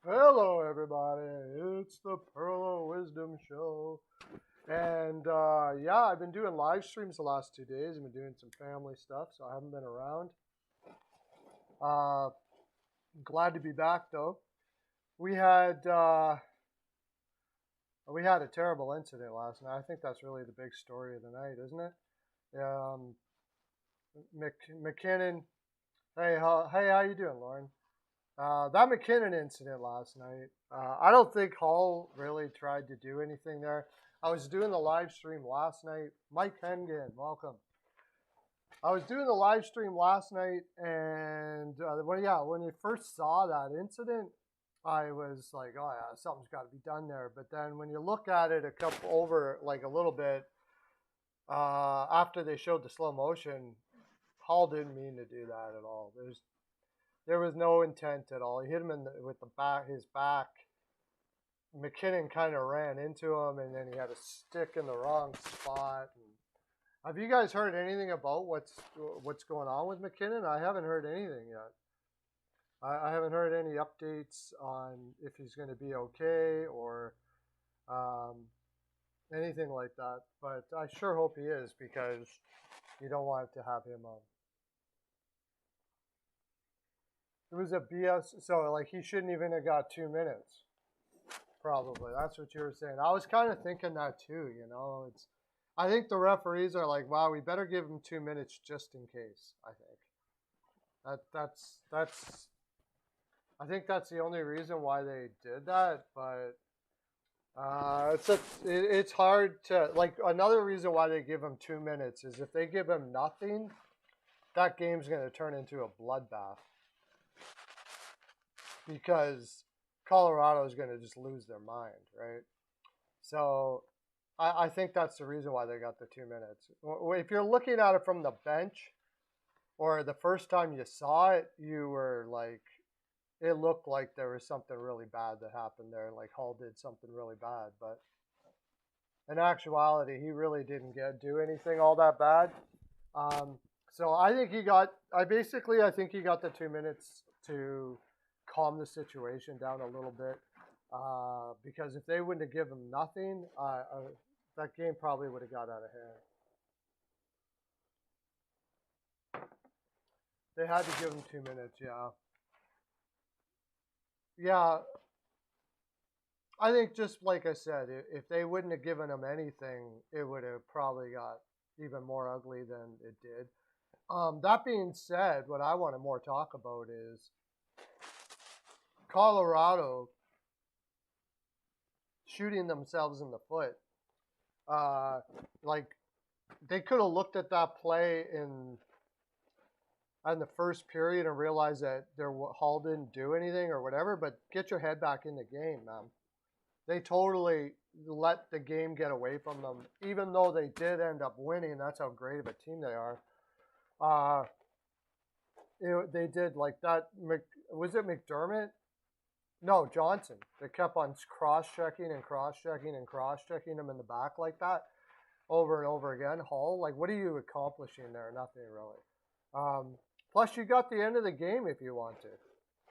Hello, everybody. It's the Pearlo Wisdom Show. And yeah, I've been doing live streams the last 2 days. I've been doing some family stuff, so I haven't been around. Uh, Glad to be back, though. We had uh, we had a terrible incident last night. I think that's really the big story of the night, isn't it? McKinnon. Hey, how you doing, Lauren? That McKinnon incident last night, I don't think Hull really tried to do anything there. I was doing the live stream last night. Mike Hengen, welcome. I was doing the live stream last night, and when you first saw that incident, I was like, oh yeah, something's got to be done there. But then when you look at it a little bit, after they showed the slow motion, Hull didn't mean to do that at all. There was no intent at all. He hit him with his back. McKinnon kind of ran into him, and then he had a stick in the wrong spot. Have you guys heard anything about what's going on with McKinnon? I haven't heard anything yet. I haven't heard any updates on if he's going to be okay or anything like that. But I sure hope he is, because you don't want to have him on. It was a BS. So like he shouldn't even have got 2 minutes. Probably. That's what you were saying. I was kind of thinking that too, I think the referees are like, wow, we better give him 2 minutes just in case, I think. I think that's the only reason why they did that, but it's hard to, like, another reason why they give him 2 minutes is if they give him nothing, that game's going to turn into a bloodbath. Because Colorado is going to just lose their mind, right? So I think that's the reason why they got the 2 minutes. If you're looking at it from the bench or the first time you saw it, you were like, it looked like there was something really bad that happened there, like Hull did something really bad. But in actuality, he really didn't do anything all that bad. So I think he got the 2 minutes to calm the situation down a little bit, because if they wouldn't have given him nothing, that game probably would have got out of hand. They had to give him 2 minutes, yeah. Yeah, I think just like I said, if they wouldn't have given him anything, it would have probably got even more ugly than it did. That being said, what I want to more talk about is Colorado shooting themselves in the foot. Like they could have looked at that play in the first period and realized that Hull didn't do anything or whatever, but get your head back in the game, man. They totally let the game get away from them, even though they did end up winning. That's how great of a team they are. They did like that. Was it McDermott? No, Johnson. They kept on cross-checking and cross-checking and cross-checking him in the back like that over and over again. Hull, like, what are you accomplishing there? Nothing really. Plus, you got the end of the game if you want to.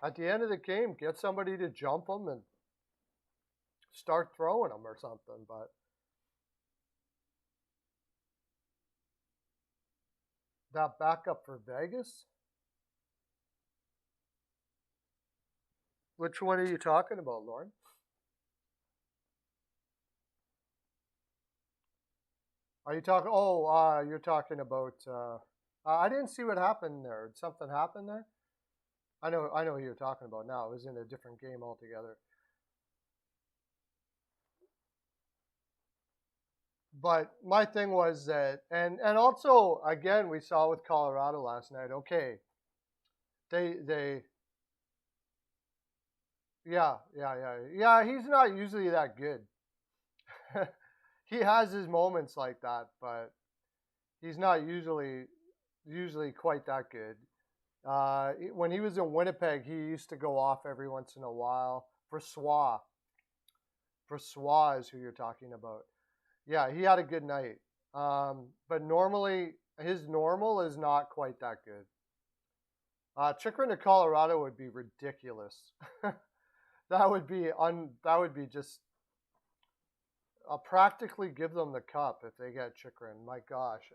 At the end of the game, get somebody to jump them and start throwing them or something. But that backup for Vegas? Which one are you talking about, Lauren? Are you talking? Oh, you're talking about. I didn't see what happened there. Did something happen there? I know who you're talking about now. It was in a different game altogether. But my thing was that, and also again, we saw with Colorado last night. Okay, they yeah. He's not usually that good. He has his moments like that, but he's not usually quite that good. When he was in Winnipeg, he used to go off every once in a while for Swa. For Swa is who you're talking about. Yeah, he had a good night. But normally, his normal is not quite that good. Chikrin to Colorado would be ridiculous. That would be just practically give them the cup if they get Chikrin. My gosh,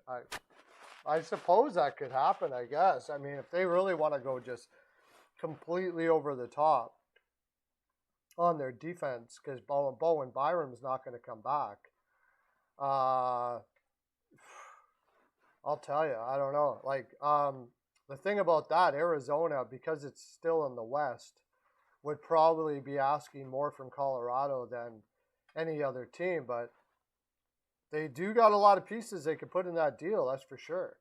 I suppose that could happen. I guess. I mean, if they really want to go just completely over the top on their defense, because Bowen Byram's not going to come back. I'll tell you, I don't know. Like, the thing about that, Arizona, because it's still in the West, would probably be asking more from Colorado than any other team, but they do got a lot of pieces they could put in that deal, that's for sure.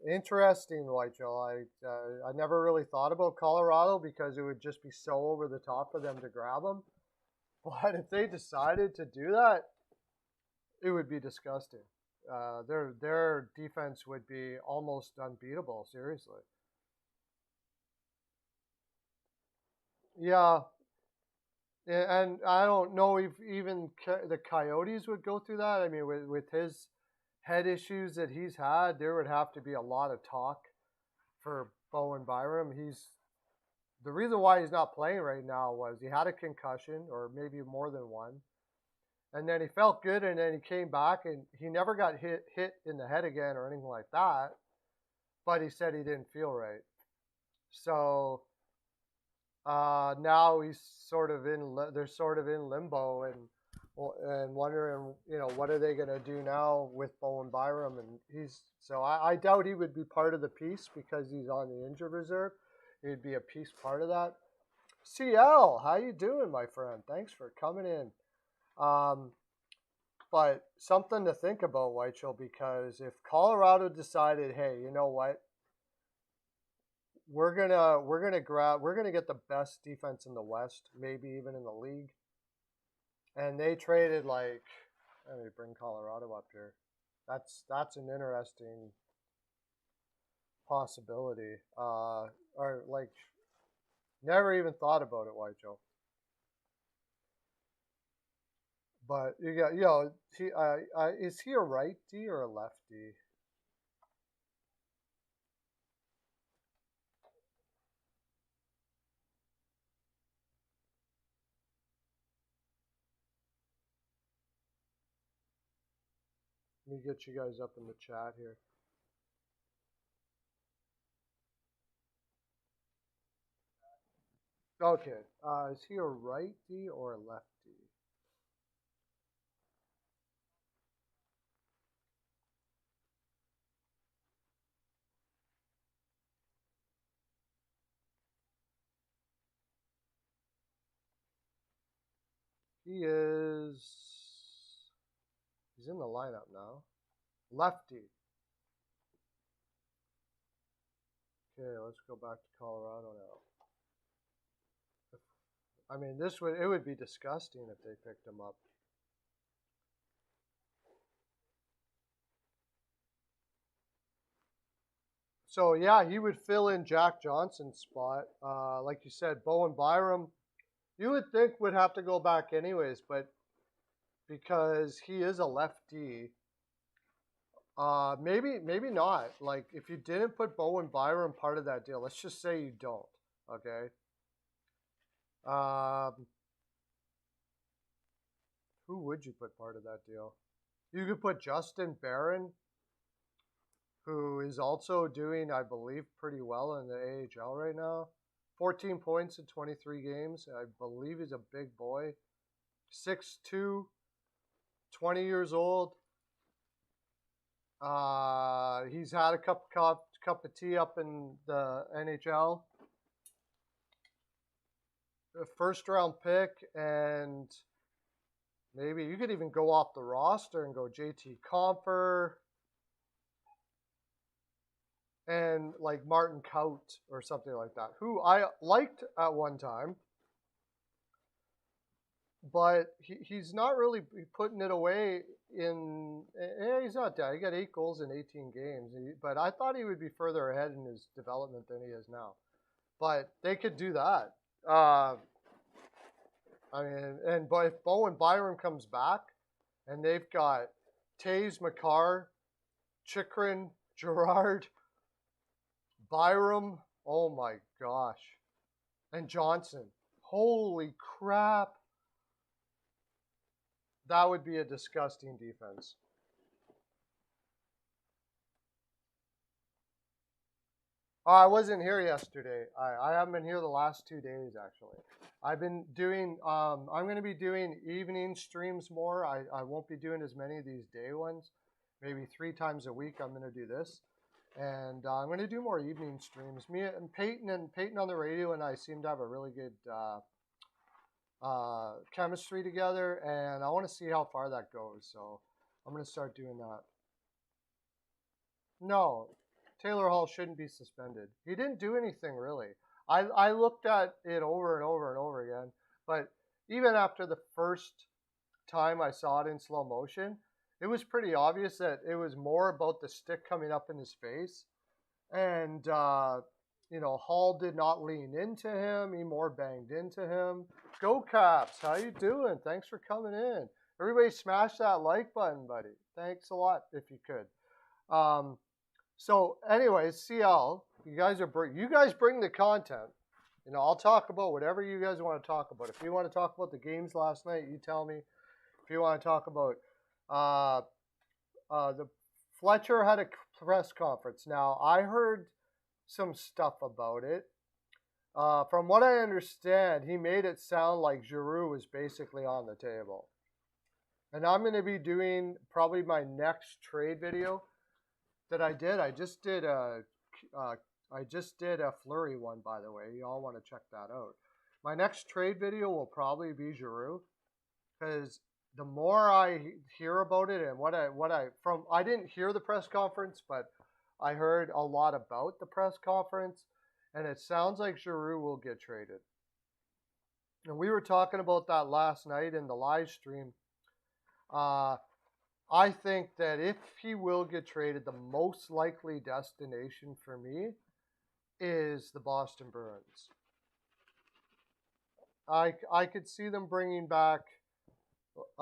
Interesting, Whitechell. I never really thought about Colorado because it would just be so over the top for them to grab them. But if they decided to do that, it would be disgusting. Their defense would be almost unbeatable. Seriously. Yeah, and I don't know if even the Coyotes would go through that. I mean, with his head issues that he's had, there would have to be a lot of talk for Bowen Byram. He's the reason why he's not playing right now was he had a concussion or maybe more than one. And then he felt good and then he came back and he never got hit in the head again or anything like that. But he said he didn't feel right. So now he's sort of they're sort of in limbo and wondering, what are they going to do now with Bowen Byram? And I doubt he would be part of the piece because he's on the injured reserve. He'd be a piece part of that. CL, how you doing, my friend? Thanks for coming in. But something to think about, Whitechell, because if Colorado decided, hey, you know what? We're gonna get the best defense in the West, maybe even in the league. And they traded let me bring Colorado up here. That's an interesting possibility. Or never even thought about it, Whitechell. But you got is he a righty or a lefty? Let me get you guys up in the chat here. Okay. Is he a righty or a lefty? He is. He's in the lineup now. Lefty. Okay, let's go back to Colorado now. I mean, it would be disgusting if they picked him up. So yeah, he would fill in Jack Johnson's spot. Like you said, Bowen Byram, you would think would have to go back anyways, but because he is a lefty, maybe not. Like if you didn't put Bowen Byram part of that deal, let's just say you don't. Okay. Who would you put part of that deal? You could put Justin Barron, who is also doing, I believe, pretty well in the AHL right now. 14 points in 23 games. I believe he's a big boy. 6'2", 20 years old. He's had a cup of tea up in the NHL. A first-round pick, and maybe you could even go off the roster and go JT Compher and like Martin Kaut or something like that, who I liked at one time, but he's not really putting it away he's not dead. He got 8 goals in 18 games, but I thought he would be further ahead in his development than he is now. But they could do that. I mean, but if Bowen Byram comes back, and they've got Taves, Makar, Chikrin, Gerard, Byram, oh my gosh. And Johnson. Holy crap. That would be a disgusting defense. I wasn't here yesterday. I haven't been here the last 2 days, actually. I've been doing, I'm going to be doing evening streams more. I won't be doing as many of these day ones. Maybe 3 times a week I'm going to do this. And I'm going to do more evening streams. Me and Peyton on the radio and I seem to have a really good chemistry together. And I want to see how far that goes. So I'm going to start doing that. No, Taylor Hall shouldn't be suspended. He didn't do anything really. I looked at it over and over and over again, but even after the first time I saw it in slow motion, it was pretty obvious that it was more about the stick coming up in his face. And, you know, Hall did not lean into him. He more banged into him. Go Caps. How you doing? Thanks for coming in. Everybody smash that like button, buddy. Thanks a lot if you could. So anyways, CL, you guys bring the content. You know, I'll talk about whatever you guys want to talk about. If you want to talk about the games last night, you tell me. If you want to talk about the Fletcher had a press conference. Now, I heard some stuff about it. From what I understand, he made it sound like Giroux was basically on the table. And I'm going to be doing probably my next trade video that I did. I just did a Fleury one, by the way. You all want to check that out. My next trade video will probably be Giroux, because the more I hear about it and I didn't hear the press conference, but I heard a lot about the press conference, and it sounds like Giroux will get traded. And we were talking about that last night in the live stream. I think that if he will get traded, the most likely destination for me is the Boston Bruins. I could see them bringing back,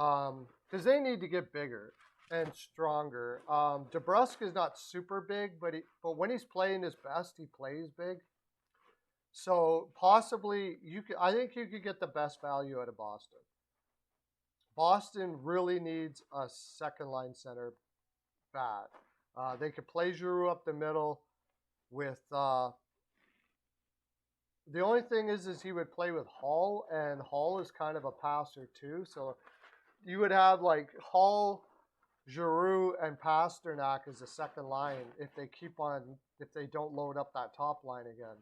because they need to get bigger and stronger. DeBrusk is not super big, but when he's playing his best, he plays big. So possibly I think you could get the best value out of Boston. Boston really needs a second-line center bad. They could play Giroux up the middle with the only thing is he would play with Hall, and Hall is kind of a passer too. So you would have like Hall, Giroux, and Pasternak as a second line if they don't load up that top line again.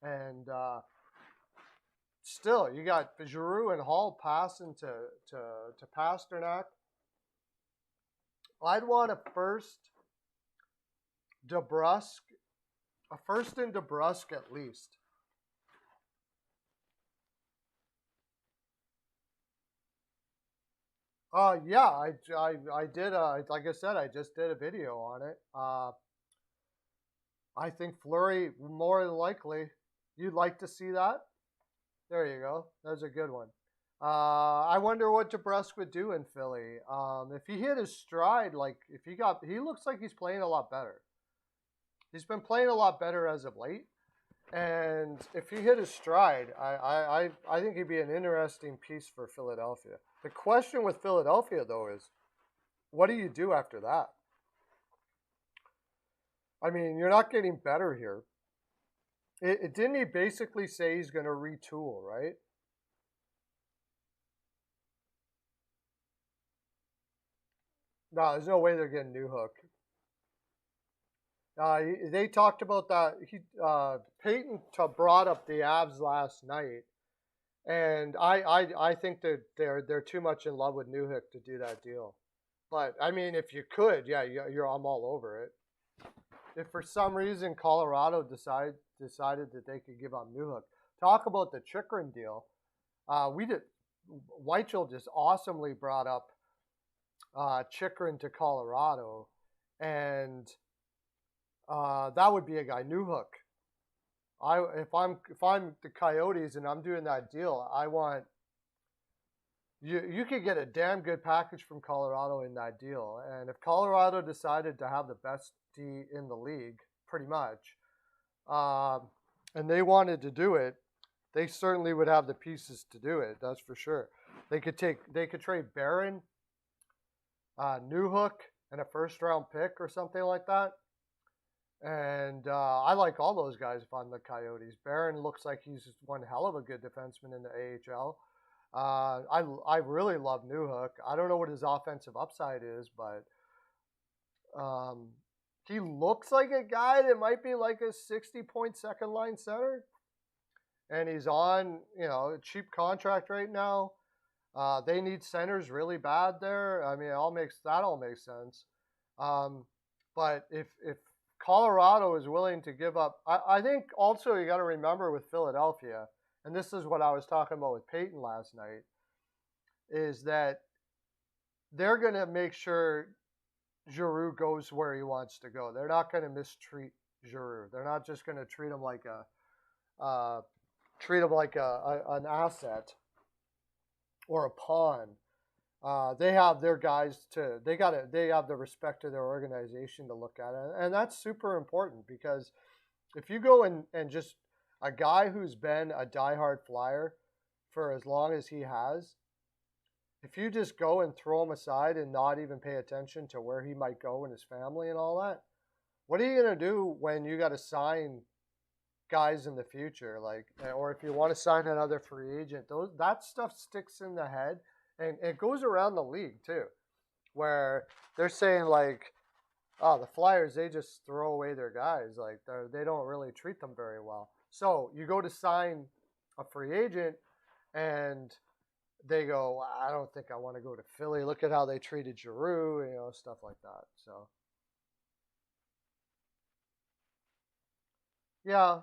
And still, you got Giroux and Hall passing to Pasternak. I'd want a first in DeBrusk at least. Yeah, I did. Like I said, I just did a video on it. I think Fleury more than likely. You'd like to see that? There you go. That's a good one. I wonder what DeBrusk would do in Philly. If he hit his stride, he looks like he's playing a lot better. He's been playing a lot better as of late. And if he hit his stride, I think he'd be an interesting piece for Philadelphia. The question with Philadelphia, though, is what do you do after that? I mean, you're not getting better here. Didn't he basically say he's going to retool, right? No, there's no way they're getting Newhook. They talked about that. Peyton brought up the Avs last night, and I think that they're too much in love with Newhook to do that deal. But I mean, if you could, yeah, I'm all over it. If for some reason Colorado decided that they could give up Newhook, talk about the Chychrun deal. Weichel just awesomely brought up Chychrun to Colorado, and that would be a guy. Newhook. If I'm the Coyotes and I'm doing that deal, I want you could get a damn good package from Colorado in that deal. And if Colorado decided to have the best D in the league, pretty much, and they wanted to do it, they certainly would have the pieces to do it. That's for sure. They could trade Barron, Newhook, and a first-round pick or something like that. And I like all those guys if I'm the Coyotes. Barron looks like he's one hell of a good defenseman in the AHL. I really love Newhook. I don't know what his offensive upside is, but he looks like a guy that might be like a 60-point second line center. And he's on, a cheap contract right now. They need centers really bad there. I mean, that all makes sense. But if Colorado is willing to give up, I think also you got to remember with Philadelphia, and this is what I was talking about with Peyton last night, is that they're going to make sure Giroux goes where he wants to go. They're not going to mistreat Giroux. They're not just going to treat him like an asset or a pawn. They have their guys they have the respect of their organization to look at it. And that's super important because if you go and just a guy who's been a diehard Flyer for as long as he has, if you just go and throw him aside and not even pay attention to where he might go and his family and all that, what are you going to do when you got to sign guys in the future, or if you want to sign another free agent? That stuff sticks in the head, and it goes around the league too, where they're saying the Flyers, they just throw away their guys, they don't really treat them very well. So you go to sign a free agent, and they go, I don't think I want to go to Philly. Look at how they treated Giroux, stuff like that. So yeah.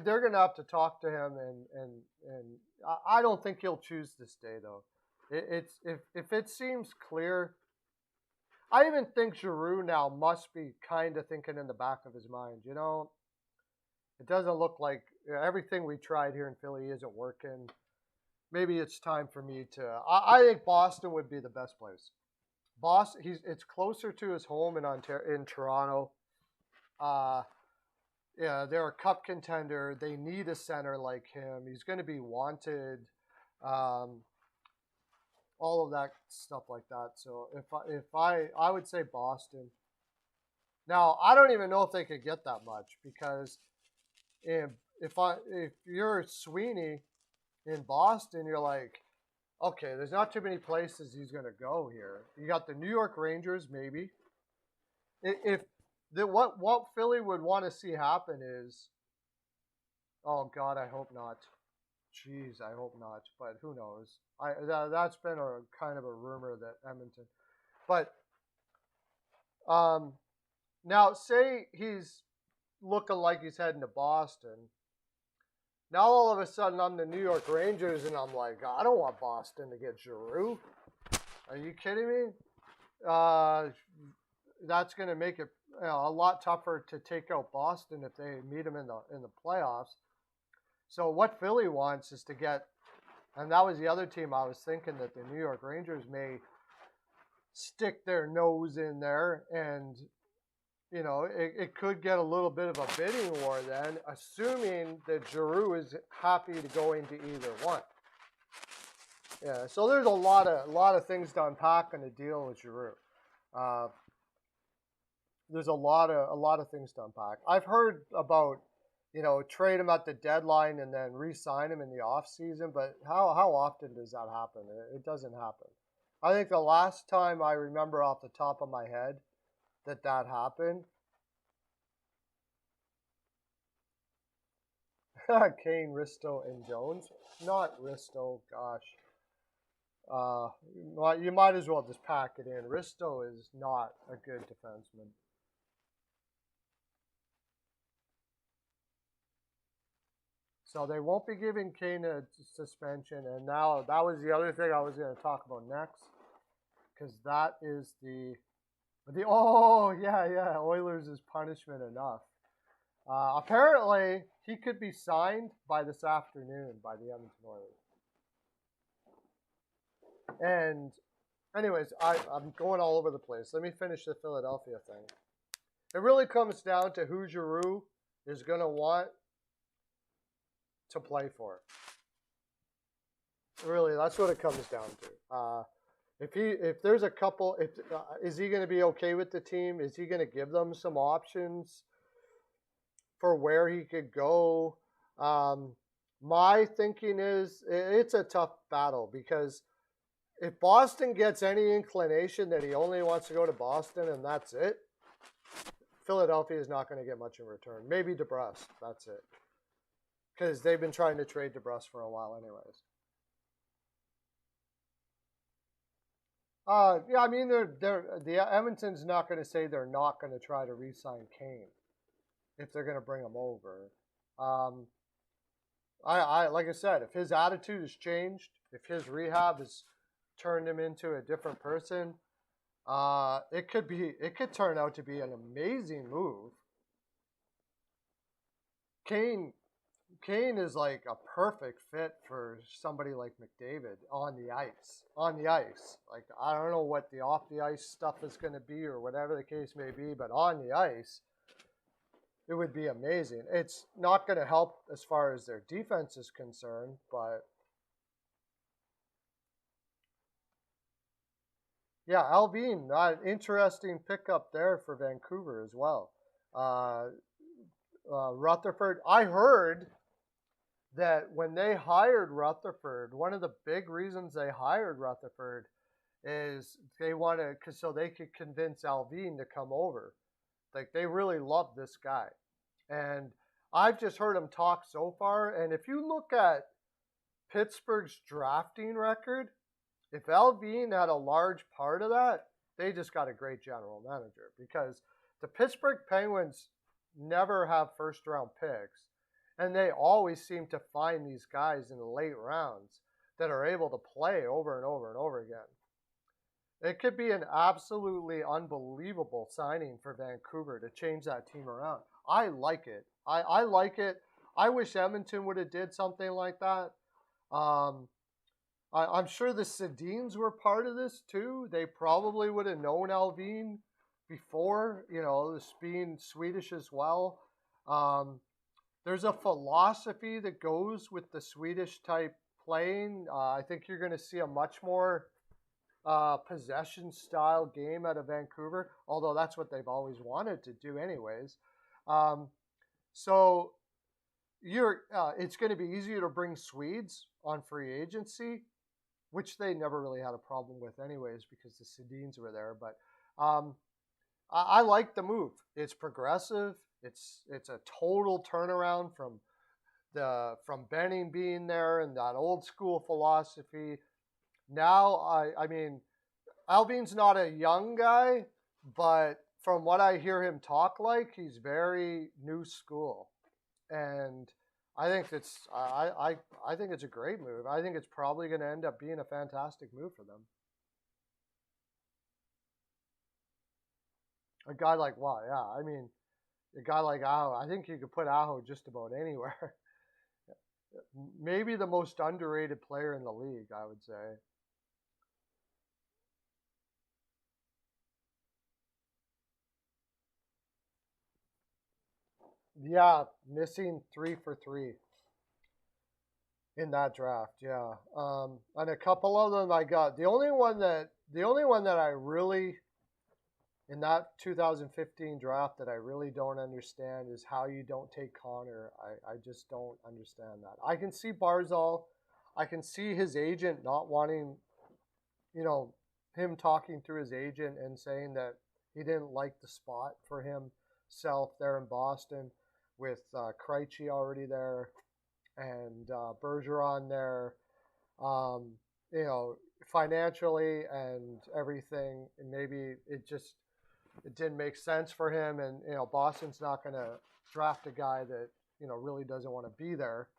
They're gonna have to talk to him, and I don't think he'll choose to stay though. If it seems clear, I even think Giroux now must be kind of thinking in the back of his mind. It doesn't look like everything we tried here in Philly isn't working. Maybe it's time for me to. I think Boston would be the best place. Boston, it's closer to his home in Toronto. Yeah, they're a cup contender. They need a center like him. He's going to be wanted. All of that stuff like that. So if I would say Boston. Now I don't even know if they could get that much because if you're Sweeney in Boston, you're like, okay, there's not too many places he's going to go here. You got the New York Rangers, maybe. What Philly would want to see happen is, oh God, I hope not. Jeez, I hope not. But who knows? That's been a kind of a rumor that Edmonton. But now say he's looking like he's heading to Boston. Now all of a sudden I'm the New York Rangers and I'm like, I don't want Boston to get Giroux. Are you kidding me? That's going to make it a lot tougher to take out Boston if they meet them in the playoffs. So what Philly wants is to get, and that was the other team I was thinking that the New York Rangers may stick their nose in there, and it could get a little bit of a bidding war then, assuming that Giroux is happy to go into either one. Yeah, so there's a lot of things to unpack in the deal with Giroux. There's a lot of things to unpack. I've heard about, trade him at the deadline and then re-sign him in the off season, but how often does that happen? It doesn't happen. I think the last time I remember off the top of my head that happened, Kane, Risto, and Jones. Not Risto, gosh. You might as well just pack it in. Risto is not a good defenseman. So they won't be giving Kane a suspension. And now that was the other thing I was going to talk about next. Because that is Oilers is punishment enough. Apparently, he could be signed by this afternoon by the Edmonton Oilers. And anyways, I'm going all over the place. Let me finish the Philadelphia thing. It really comes down to who Giroux is going to want to play for. Really, that's what it comes down to. If there's a couple, is he going to be okay with the team? Is he going to give them some options for where he could go? My thinking is it's a tough battle because if Boston gets any inclination that he only wants to go to Boston and that's it, Philadelphia is not going to get much in return. Maybe DeBrusque, that's it. Because they've been trying to trade DeBrusque for a while anyways. Yeah, I mean, the Edmonton's not going to say they're not going to try to re-sign Kane if they're going to bring him over. I like I said, if his attitude has changed, if his rehab has turned him into a different person, it could turn out to be an amazing move. Kane is like a perfect fit for somebody like McDavid on the ice. Like, I don't know what the off the ice stuff is going to be or whatever the case may be, but on the ice, it would be amazing. It's not going to help as far as their defense is concerned, but yeah, Alvin, interesting pickup there for Vancouver as well. Rutherford, I heard that when they hired Rutherford, one of the big reasons they hired Rutherford is they wanted, so they could convince Alvin to come over. Like, they really love this guy. And I've just heard him talk so far. And if you look at Pittsburgh's drafting record, if Alvin had a large part of that, they just got a great general manager because the Pittsburgh Penguins never have first round picks. And they always seem to find these guys in the late rounds that are able to play over and over and over again. It could be an absolutely unbelievable signing for Vancouver to change that team around. I like it. I like it. I wish Edmonton would have did something like that. I'm sure the Sedins were part of this too. They probably would have known Alvin before, this being Swedish as well. There's a philosophy that goes with the Swedish type playing. I think you're going to see a much more possession style game out of Vancouver, although that's what they've always wanted to do anyways. So it's going to be easier to bring Swedes on free agency, which they never really had a problem with anyways because the Sedins were there. But I like the move. It's progressive. It's a total turnaround from Benning being there and that old school philosophy. Now, I mean, Alvin's not a young guy, but from what I hear him talk like, he's very new school, and I think I think it's a great move. I think it's probably going to end up being a fantastic move for them. A guy like yeah, I mean, a guy like Aho, I think you could put Aho just about anywhere. Maybe the most underrated player in the league, I would say. Yeah, missing 3 for 3 in that draft. Yeah, and a couple of them I got. The only one that I really in that 2015 draft that I really don't understand is how you don't take Connor. I just don't understand that. I can see Barzal. I can see his agent not wanting, him talking through his agent and saying that he didn't like the spot for himself there in Boston with Krejci already there and Bergeron there. Financially and everything, and maybe it didn't make sense for him, and Boston's not going to draft a guy that really doesn't want to be there.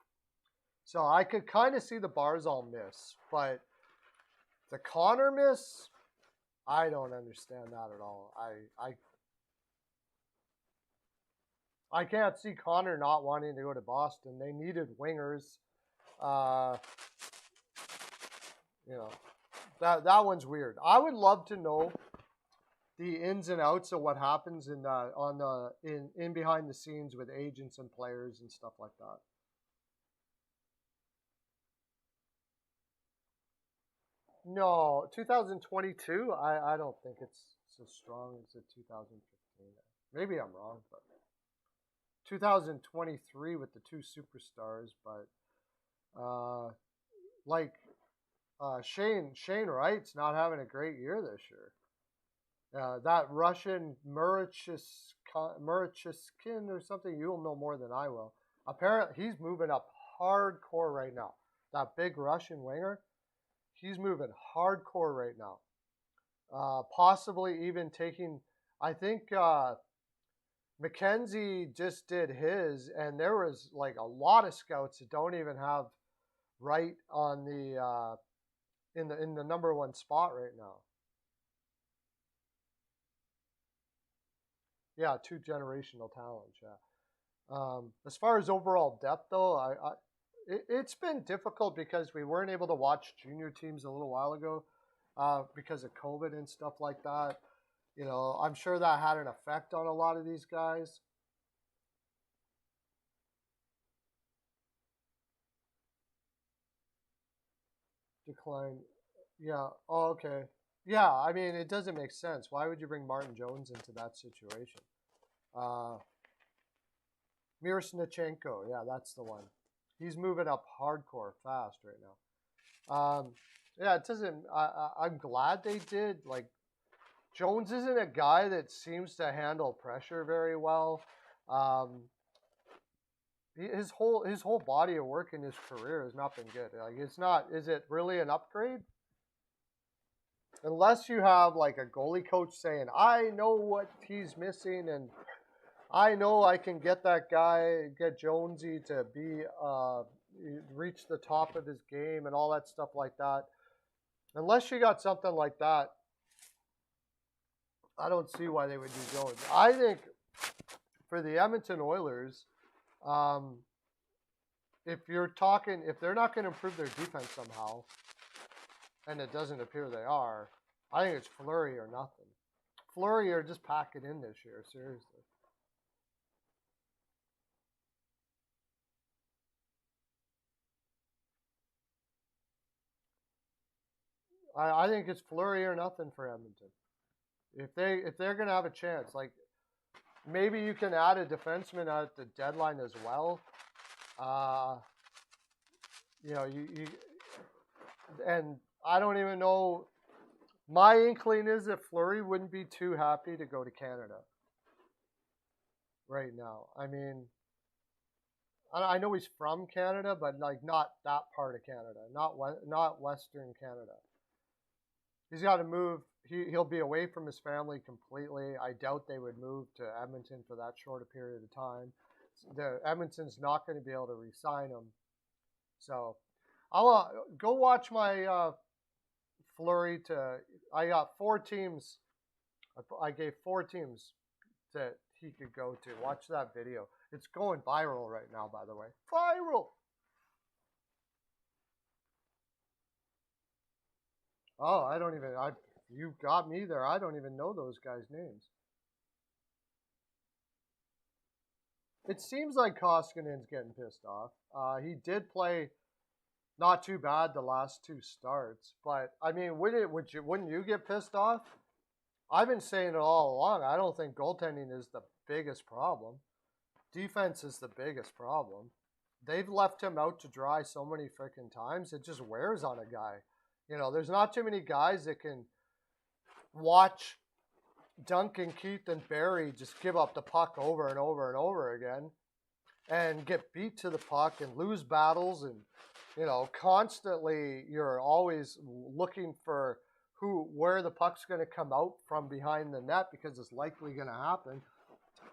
So I could kind of see the Barzal miss, but the Connor miss, I don't understand that at all. I can't see Connor not wanting to go to Boston. They needed wingers. That one's weird. I would love to know the ins and outs of what happens in in behind the scenes with agents and players and stuff like that. No, 2022. I don't think it's as strong as the 2015. Maybe I'm wrong, but 2023 with the two superstars, but uh, like Shane Wright's not having a great year this year. That Russian Murachiskin or something, you'll know more than I will. Apparently, he's moving up hardcore right now. That big Russian winger, he's moving hardcore right now. Possibly even taking, I think McKenzie just did his, and there was like a lot of scouts that don't even have Wright on the in the number one spot right now. Yeah, two generational talents. Yeah. As far as overall depth, though, it's been difficult because we weren't able to watch junior teams a little while ago because of COVID and stuff like that. You know, I'm sure that had an effect on a lot of these guys. Decline. Yeah. Oh, okay. Yeah. I mean, it doesn't make sense. Why would you bring Martin Jones into that situation? Uh, Miroslnichenko. Yeah, that's the one. He's moving up hardcore fast right now. Yeah, it doesn't. I'm glad they did. Like, Jones isn't a guy that seems to handle pressure very well. Um, his whole body of work in his career has not been good. Like, it's not. Is it really an upgrade? Unless you have like a goalie coach saying, "I know what he's missing, and I know I can get that guy, get Jonesy to be reach the top of his game and all that stuff like that." Unless you got something like that, I don't see why they would do Jones. I think for the Edmonton Oilers, um, if they're not going to improve their defense somehow, and it doesn't appear they are, I think it's Fleury or nothing. Fleury or just pack it in this year, seriously. I think it's Fleury or nothing for Edmonton. If they're gonna have a chance, like maybe you can add a defenseman at the deadline as well. Uh, you know, you and I don't even know. My inkling is that Fleury wouldn't be too happy to go to Canada right now. I mean, I know he's from Canada, but like not that part of Canada, not Western Canada. He's got to move. He'll be away from his family completely. I doubt they would move to Edmonton for that short a period of time. The Edmonton's not going to be able to re-sign him. So I'll go watch my Fleury to. I got 4 teams. I gave 4 teams that he could go to. Watch that video. It's going viral right now, by the way. Viral. Oh, I don't even. You got me there. I don't even know those guys' names. It seems like Koskinen's getting pissed off. He did play not too bad the last 2 starts, but I mean, wouldn't you get pissed off? I've been saying it all along. I don't think goaltending is the biggest problem. Defense is the biggest problem. They've left him out to dry so many freaking times. It just wears on a guy. You know, there's not too many guys that can watch Duncan, Keith, and Barry just give up the puck over and over and over again and get beat to the puck and lose battles. And, you know, constantly you're always looking for where the puck's going to come out from behind the net because it's likely going to happen.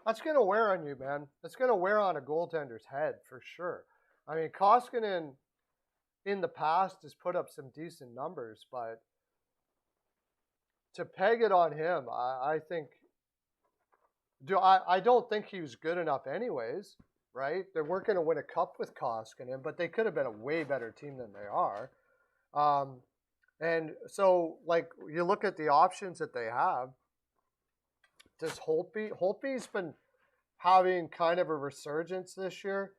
That's going to wear on you, man. It's going to wear on a goaltender's head for sure. I mean, Koskinen in the past has put up some decent numbers, but to peg it on him, I think I don't think he was good enough anyways, right? They weren't going to win a cup with Koskinen, but they could have been a way better team than they are. And so, like, you look at the options that they have. does Holtby's been having kind of a resurgence this year.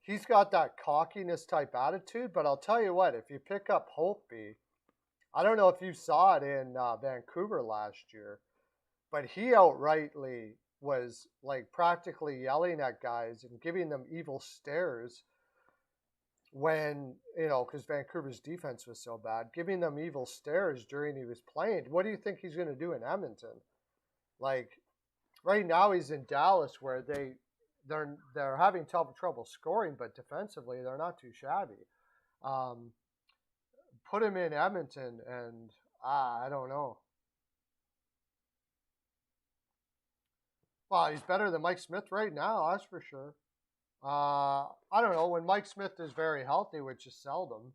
He's got that cockiness type attitude, but I'll tell you what, if you pick up Holtby, I don't know if you saw it in Vancouver last year, but he outrightly was like practically yelling at guys and giving them evil stares when, because Vancouver's defense was so bad, giving them evil stares during he was playing. What do you think he's going to do in Edmonton? Like, right now he's in Dallas where they're having trouble scoring, but defensively they're not too shabby. Put him in Edmonton, and I don't know. Well, he's better than Mike Smith right now, that's for sure. I don't know, when Mike Smith is very healthy, which is seldom.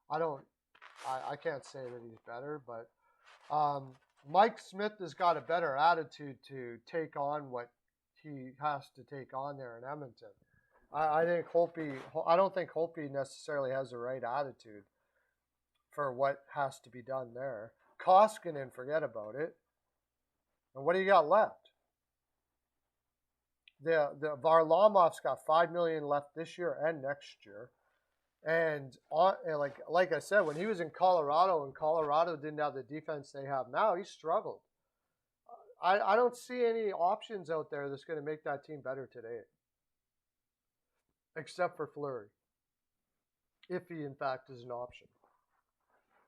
I can't say that he's better, but Mike Smith has got a better attitude to take on what he has to take on there in Edmonton. I don't think Holtby necessarily has the right attitude for what has to be done there. Koskinen, forget about it. And what do you got left? The Varlamov's got $5 million left this year and next year. And like I said, when he was in Colorado and Colorado didn't have the defense they have now, he struggled. I don't see any options out there that's going to make that team better today, except for Fleury, if he in fact is an option.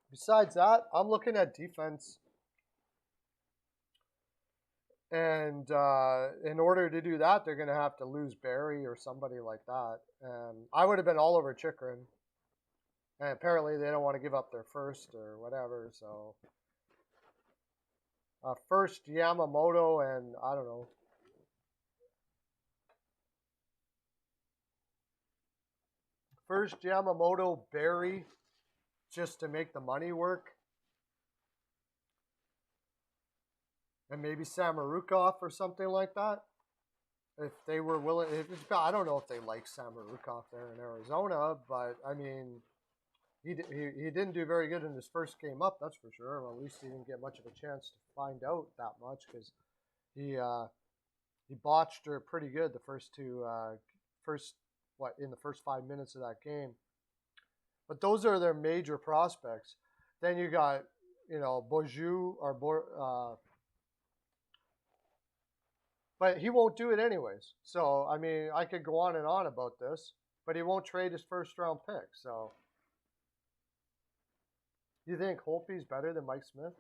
Besides that, I'm looking at defense. And in order to do that, they're going to have to lose Barry or somebody like that. And I would have been all over Chychrun. And apparently they don't want to give up their first or whatever. So first Yamamoto and I don't know. First Yamamoto, Barry, just to make the money work. And maybe Samorukov or something like that. If they were willing, I don't know if they like Samorukov there in Arizona, but I mean, he didn't do very good in his first game up, that's for sure. Well, at least he didn't get much of a chance to find out that much because he botched her pretty good in the first 5 minutes of that game. But those are their major prospects. Then you got Beaujeu or but he won't do it anyways. So, I mean, I could go on and on about this, but he won't trade his first-round pick. So, you think Holtby's better than Mike Smith?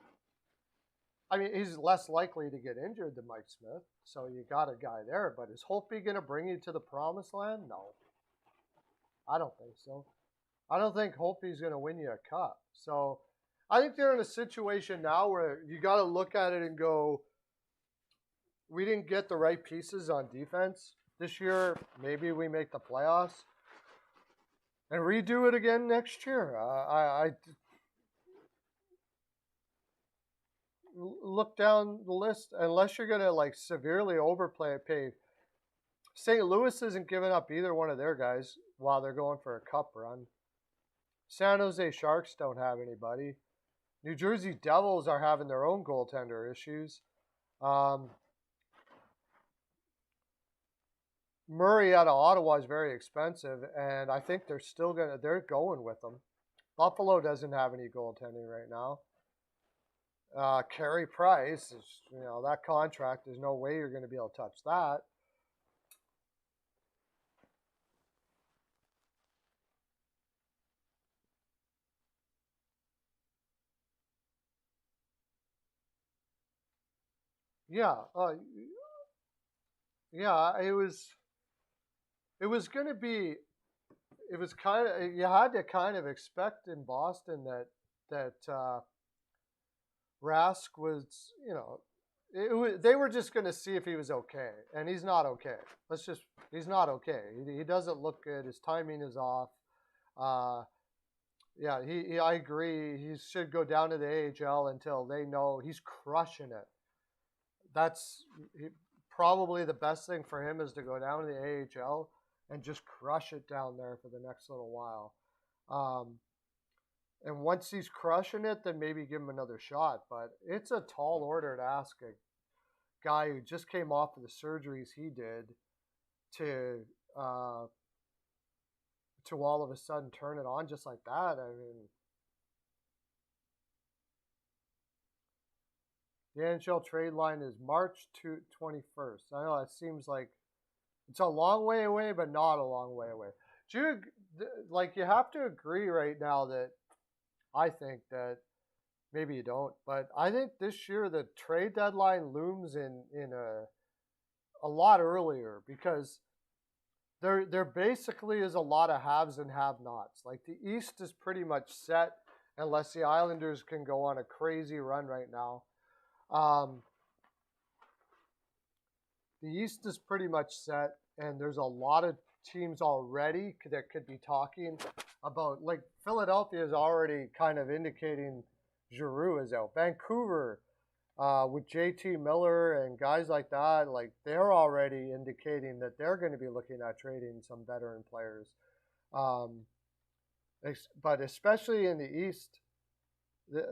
I mean, he's less likely to get injured than Mike Smith, so you got a guy there. But is Holtby going to bring you to the promised land? No. I don't think so. I don't think Holtby's going to win you a cup. So, I think they're in a situation now where you got to look at it and go, we didn't get the right pieces on defense this year. Maybe we make the playoffs and redo it again next year. I look down the list unless you're gonna like severely pay. St. Louis isn't giving up either one of their guys while they're going for a cup run. San Jose Sharks don't have anybody. New Jersey Devils are having their own goaltender issues. Murray out of Ottawa is very expensive, and I think they're going with them. Buffalo doesn't have any goaltending right now. Carey Price is, that contract, there's no way you're going to be able to touch that. Yeah, it was going to be. It was you had to kind of expect in Boston that Rask was, they were just going to see if he was okay, and he's not okay. He's not okay. He doesn't look good. His timing is off. Yeah, I agree. He should go down to the AHL until they know he's crushing it. That's probably the best thing for him is to go down to the AHL and just crush it down there for the next little while. And once he's crushing it, then maybe give him another shot. But it's a tall order to ask guy who just came off of the surgeries he did to uh, to all of a sudden turn it on just like that. I mean, the NHL trade line is March 21st. I know that seems like it's a long way away, but not a long way away. Do you, like, you have to agree right now that I think that maybe you don't, but I think this year the trade deadline looms in a lot earlier because there basically is a lot of haves and have-nots. Like the East is pretty much set unless the Islanders can go on a crazy run right now. The East is pretty much set, and there's a lot of teams already that could be talking about, like Philadelphia is already kind of indicating Giroux is out. Vancouver, with JT Miller and guys like that, like they're already indicating that they're going to be looking at trading some veteran players. But especially in the East,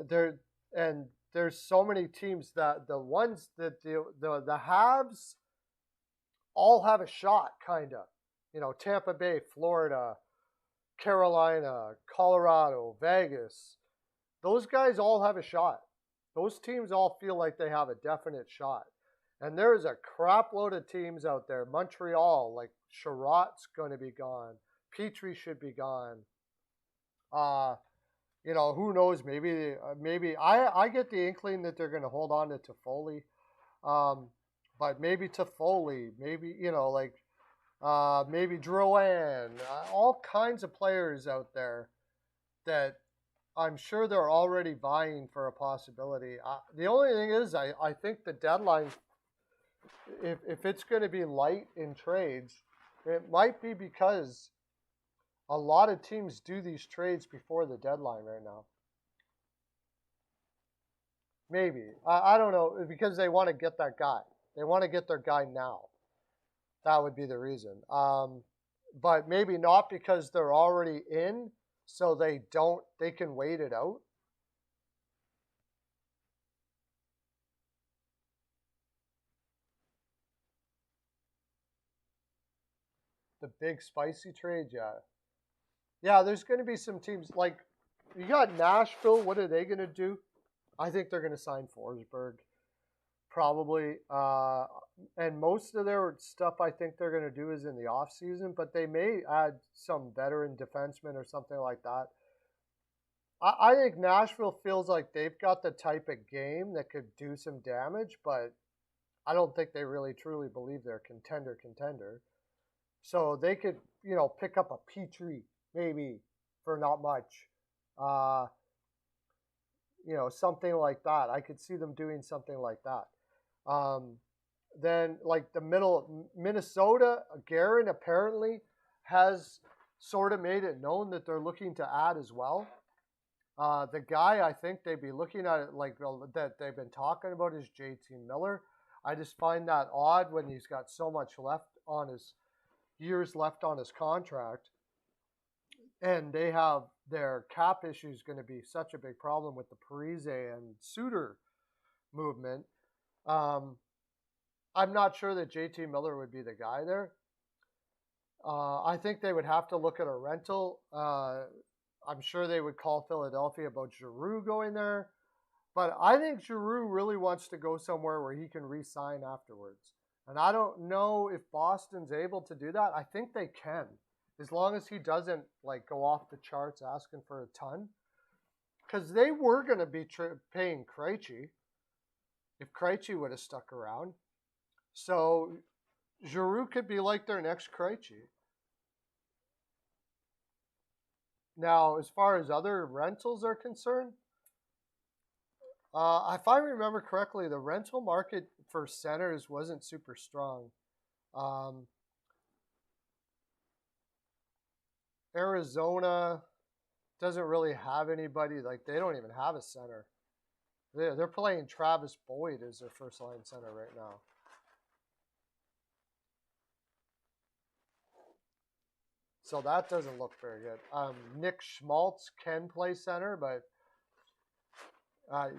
there's so many teams that the ones that the haves all have a shot, kind of. You know, Tampa Bay, Florida, Carolina, Colorado, Vegas. Those guys all have a shot. Those teams all feel like they have a definite shot. And there's a crap load of teams out there. Montreal, like Sherratt's going to be gone. Petrie should be gone. You know, who knows? Maybe I get the inkling that they're going to hold on to Toffoli. But maybe Toffoli, maybe, you know, like maybe Drouin, all kinds of players out there that I'm sure they're already vying for a possibility. The only thing is, I think the deadline, if it's going to be light in trades, it might be because a lot of teams do these trades before the deadline right now. Maybe. I don't know, because they want to get that guy. They want to get their guy now. That would be the reason. But maybe not because they're already in, so they can wait it out. The big spicy trade, yeah. Yeah, there's going to be some teams, like, you got Nashville. What are they going to do? I think they're going to sign Forsberg. Probably. And most of their stuff I think they're going to do is in the offseason, but they may add some veteran defenseman or something like that. I think Nashville feels like they've got the type of game that could do some damage, but I don't think they really truly believe they're contender. So they could, you know, pick up a Petrie maybe for not much. You know, something like that. I could see them doing something like that. Then, like the middle, Minnesota, Guerin apparently has sort of made it known that they're looking to add as well. The guy I think they'd be looking at it like that they've been talking about is JT Miller. I just find that odd when he's got so much years left on his contract, and they have their cap issues going to be such a big problem with the Parise and Suter movement. I'm not sure that JT Miller would be the guy there. I think they would have to look at a rental. I'm sure they would call Philadelphia about Giroux going there. But I think Giroux really wants to go somewhere where he can re-sign afterwards. And I don't know if Boston's able to do that. I think they can, as long as he doesn't like go off the charts asking for a ton. Because they were going to be paying Krejci if Krejci would have stuck around. So Giroux could be like their next Krejci. Now, as far as other rentals are concerned, if I remember correctly, the rental market for centers wasn't super strong. Arizona doesn't really have anybody. Like, they don't even have a center. They're playing Travis Boyd as their first line center right now. So that doesn't look very good. Nick Schmaltz can play center, but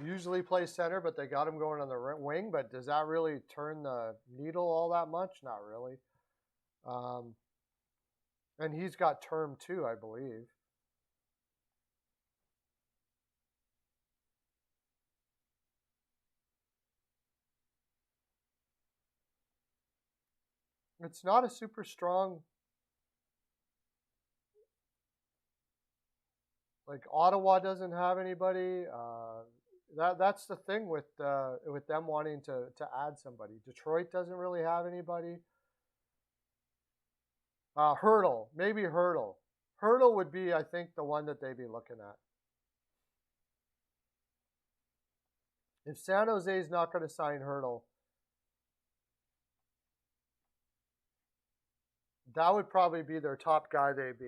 Usually plays center, but they got him going on the wing. But does that really turn the needle all that much? Not really. And he's got term too, I believe. It's not a super strong. Like Ottawa doesn't have anybody. That's the thing with them wanting to add somebody. Detroit doesn't really have anybody. Hurdle, maybe Hurdle. Hurdle would be, I think, the one that they'd be looking at. If San Jose's not going to sign Hurdle, that would probably be their top guy they'd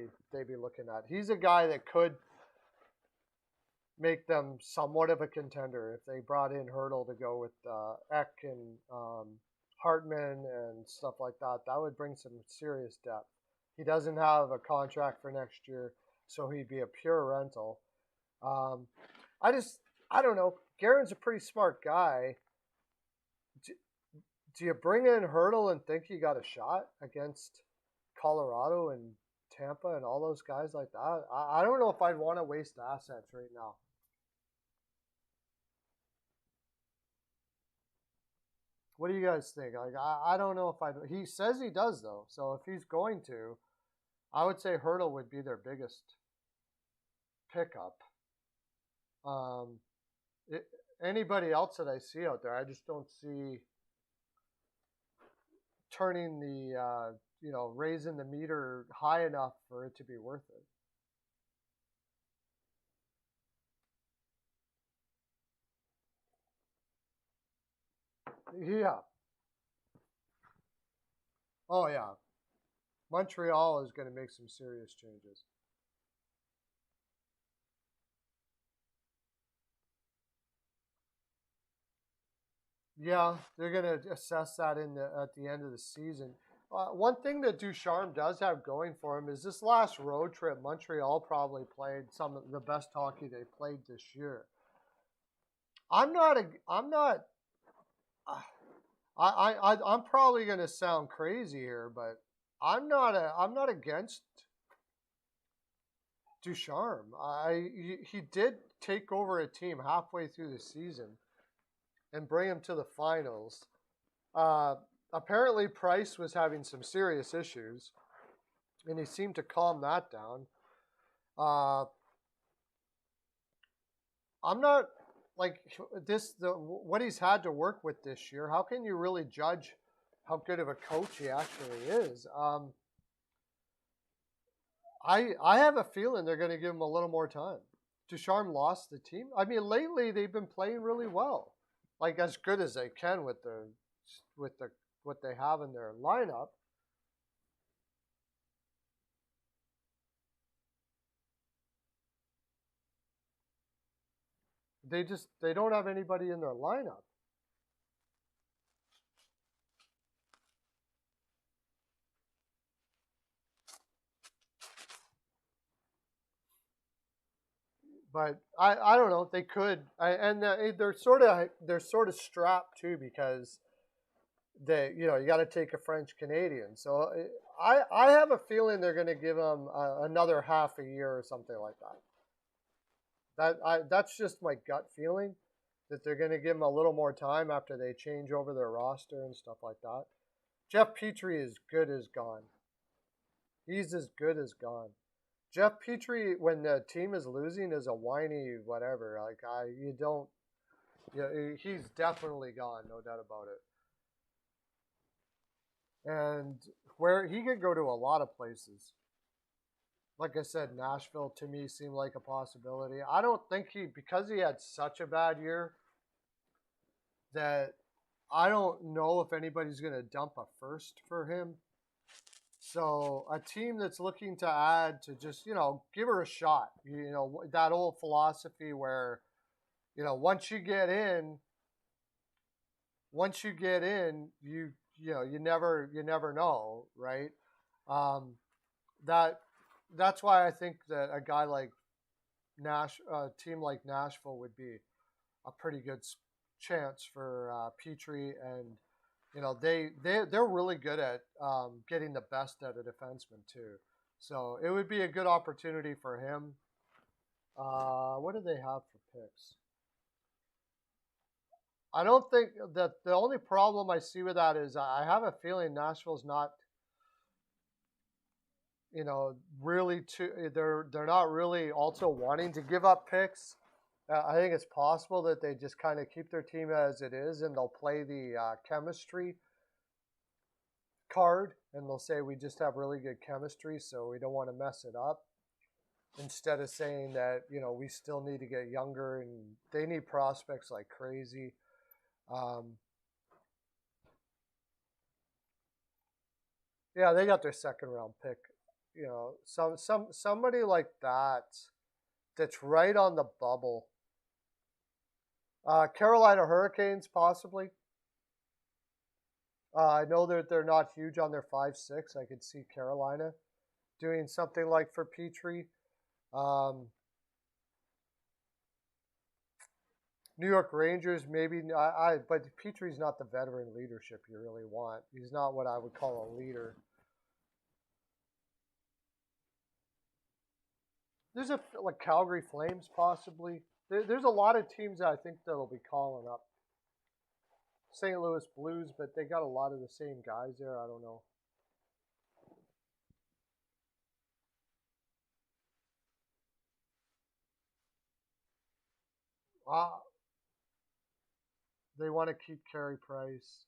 be looking at. He's a guy that could make them somewhat of a contender if they brought in Hurdle to go with Eck and Hartman and stuff like that. That would bring some serious depth. He doesn't have a contract for next year, so he'd be a pure rental. I don't know. Guerin's a pretty smart guy. Do you bring in Hurdle and think you got a shot against Colorado and Tampa and all those guys like that? I don't know if I'd want to waste assets right now. What do you guys think? Like, I don't know if I. He says he does though, so if he's going to, I would say Hurdle would be their biggest pickup. Anybody else that I see out there, I just don't see turning the raising the meter high enough for it to be worth it. Yeah. Oh yeah. Montreal is going to make some serious changes. Yeah, they're going to assess that at the end of the season. One thing that Ducharme does have going for him is this last road trip. Montreal probably played some of the best hockey they played this year. I'm not. I'm probably going to sound crazy here, but I'm not against Ducharme. He did take over a team halfway through the season and bring him to the finals. Apparently, Price was having some serious issues, and he seemed to calm that down. I'm not like what he's had to work with this year. How can you really judge how good of a coach he actually is? I have a feeling they're going to give him a little more time. Ducharme lost the team. I mean, lately they've been playing really well, like as good as they can with what they have in their lineup. They don't have anybody in their lineup. But I don't know. They could, and they're sort of strapped too because you got to take a French Canadian. So I have a feeling they're going to give them another half a year or something like that. That's just my gut feeling that they're going to give them a little more time after they change over their roster and stuff like that. Jeff Petrie is good as gone. He's as good as gone. Jeff Petrie, when the team is losing, is a whiny whatever. Like you don't. Yeah, he's definitely gone, no doubt about it. And where he could go to a lot of places. Like I said, Nashville to me seemed like a possibility. I don't think because he had such a bad year that I don't know if anybody's going to dump a first for him. So a team that's looking to add to just, give her a shot. That old philosophy where, once you get in, you never know, right? That's why I think that a guy like team like Nashville would be a pretty good chance for Petrie, and they're really good at getting the best out of defensemen too. So it would be a good opportunity for him. What do they have for picks? I don't think that the only problem I see with that is I have a feeling Nashville's not, really they're not really also wanting to give up picks. I think it's possible that they just kind of keep their team as it is, and they'll play the chemistry card, and they'll say we just have really good chemistry, so we don't want to mess it up. Instead of saying that we still need to get younger and they need prospects like crazy. Yeah, they got their second round pick. Somebody like that's right on the bubble. Carolina Hurricanes, possibly. I know that they're not huge on their 5-6. I could see Carolina doing something like for Petrie. New York Rangers, maybe. But Petrie's not the veteran leadership you really want. He's not what I would call a leader. There's like Calgary Flames, possibly. There's a lot of teams that I think that'll be calling up. St. Louis Blues, but they got a lot of the same guys there. I don't know. They want to keep Carey Price.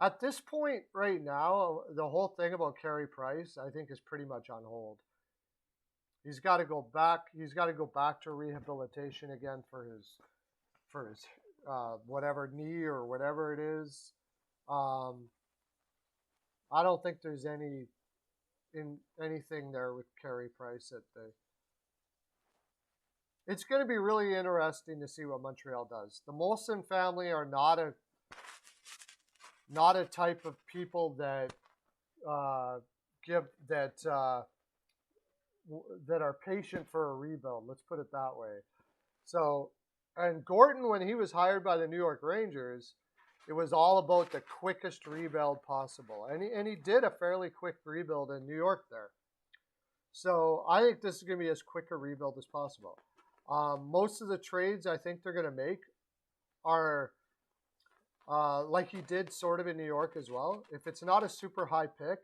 At this point, right now, the whole thing about Carey Price, I think, is pretty much on hold. He's got to go back. He's got to go back to rehabilitation again for his whatever knee or whatever it is. I don't think there's anything there with Carey Price that they. It's going to be really interesting to see what Montreal does. The Molson family are not a type of people that that are patient for a rebuild. Let's put it that way. So, and Gordon, when he was hired by the New York Rangers, it was all about the quickest rebuild possible, and he did a fairly quick rebuild in New York there. So I think this is going to be as quick a rebuild as possible. Most of the trades I think they're going to make are like he did sort of in New York as well. If it's not a super high pick,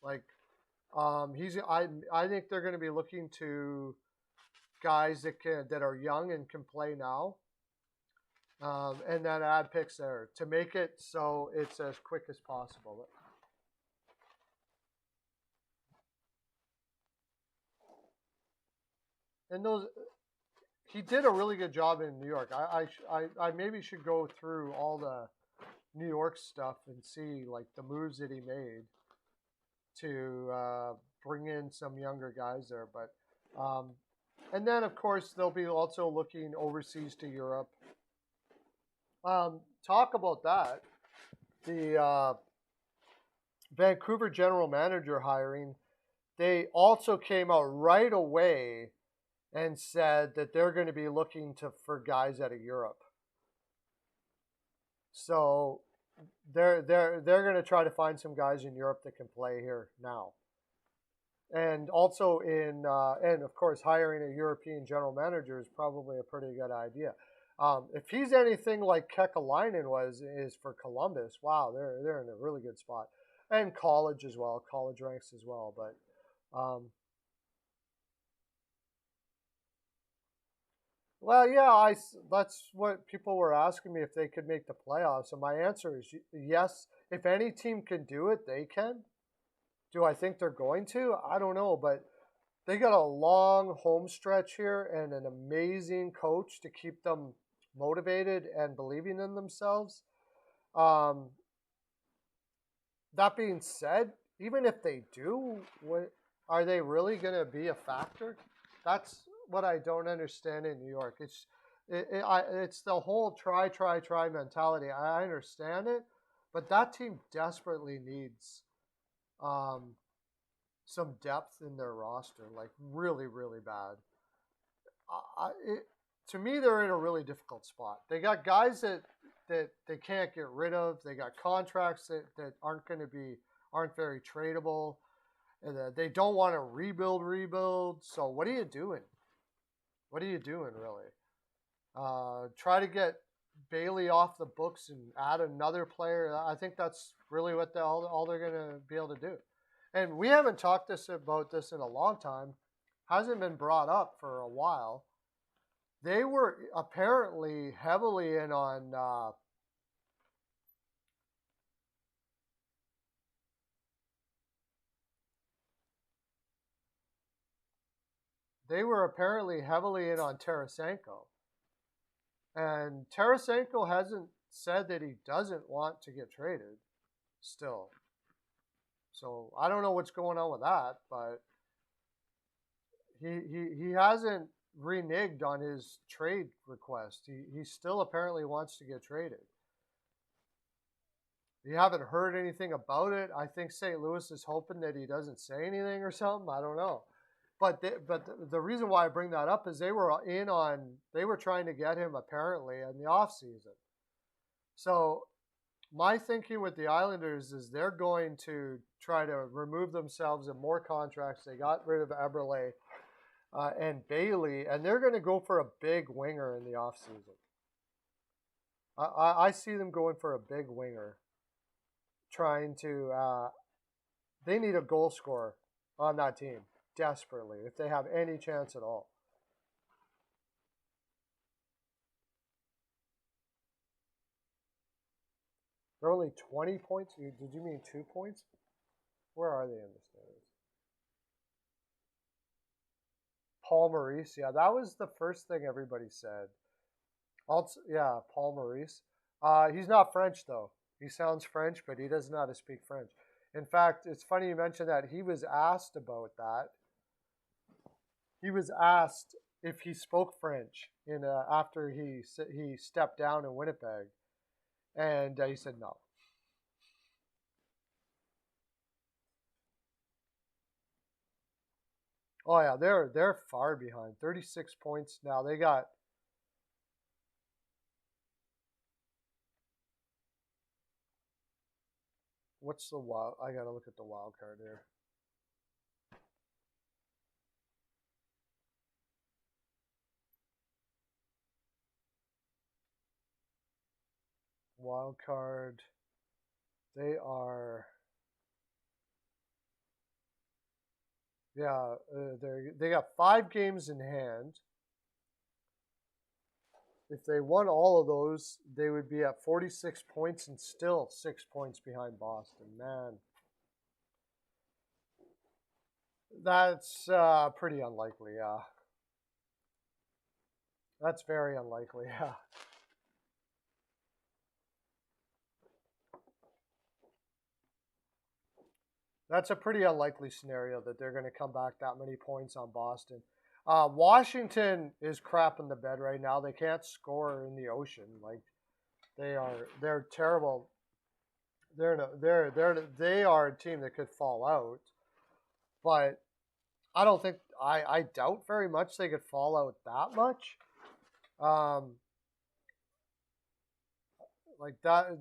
like I think they're going to be looking to guys that are young and can play now, and then add picks there to make it so it's as quick as possible. And he did a really good job in New York. I maybe should go through all the New York stuff and see like the moves that he made to bring in some younger guys there. But and then of course they'll be also looking overseas to Europe. Talk about that. The Vancouver general manager hiring, they also came out right away and said that they're going to be looking for guys out of Europe. So they're going to try to find some guys in Europe that can play here now. And also and of course hiring a European general manager is probably a pretty good idea. If he's anything like Kekalainen is for Columbus, wow, they're in a really good spot. And college as well, college ranks as well. But well, yeah, that's what people were asking me if they could make the playoffs, and my answer is yes. If any team can do it, they can. Do I think they're going to? I don't know, but they got a long home stretch here and an amazing coach to keep them motivated and believing in themselves. That being said, even if they do, are they really going to be a factor? That's what I don't understand in New York. It's the whole try mentality. I understand it, but that team desperately needs some depth in their roster, like really, really bad. to me, they're in a really difficult spot. They got guys that they can't get rid of. They got contracts that aren't very tradable. And they don't want to rebuild. So what are you doing? What are you doing, really? Try to get Bailey off the books and add another player. I think that's really what all they're going to be able to do. And we haven't talked about this in a long time. Hasn't been brought up for a while. They were apparently heavily in on Tarasenko. And Tarasenko hasn't said that he doesn't want to get traded still. So I don't know what's going on with that, but he hasn't reneged on his trade request. He still apparently wants to get traded. You haven't heard anything about it. I think St. Louis is hoping that he doesn't say anything or something. I don't know. But the reason why I bring that up is they were trying to get him apparently in the offseason. So my thinking with the Islanders is they're going to try to remove themselves in more contracts. They got rid of Eberle and Bailey, and they're going to go for a big winger in the offseason. I see them going for a big winger, trying to they need a goal scorer on that team desperately if they have any chance at all. They're only 20 points. Did you mean 2 points? Where are they in the standings? Paul Maurice. Yeah, that was the first thing everybody said. Also, yeah, Paul Maurice. He's not French, though. He sounds French, but he doesn't know how to speak French. In fact, it's funny you mentioned that. He was asked about that. He was asked if he spoke French after he stepped down in Winnipeg, and he said no. Oh yeah, they're far behind. 36 points now. They got what's the wild? I gotta look at the wild card here. Wild card. They are. Yeah, they got 5 games in hand. If they won all of those, they would be at 46 points and still 6 points behind Boston. Man, that's pretty unlikely. Yeah, that's very unlikely. Yeah. That's a pretty unlikely scenario that they're going to come back that many points on Boston. Washington is crap in the bed right now. They can't score in the ocean. Like they're terrible. They are a team that could fall out, but I don't think I doubt very much they could fall out that much. Like that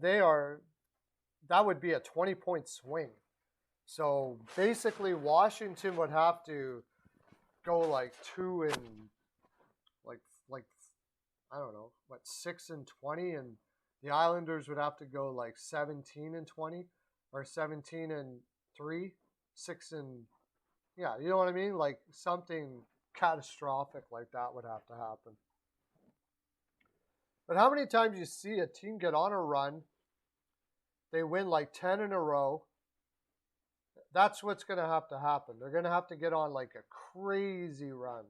would be a 20-point swing. So basically, Washington would have to go like 2 and like I don't know, 6-20, and the Islanders would have to go like 17-20 or 17-3, 6 and yeah, you know what I mean? Like something catastrophic like that would have to happen. But how many times you see a team get on a run, they win like 10 in a row? That's what's going to happen. They're going to have to get on like a crazy run.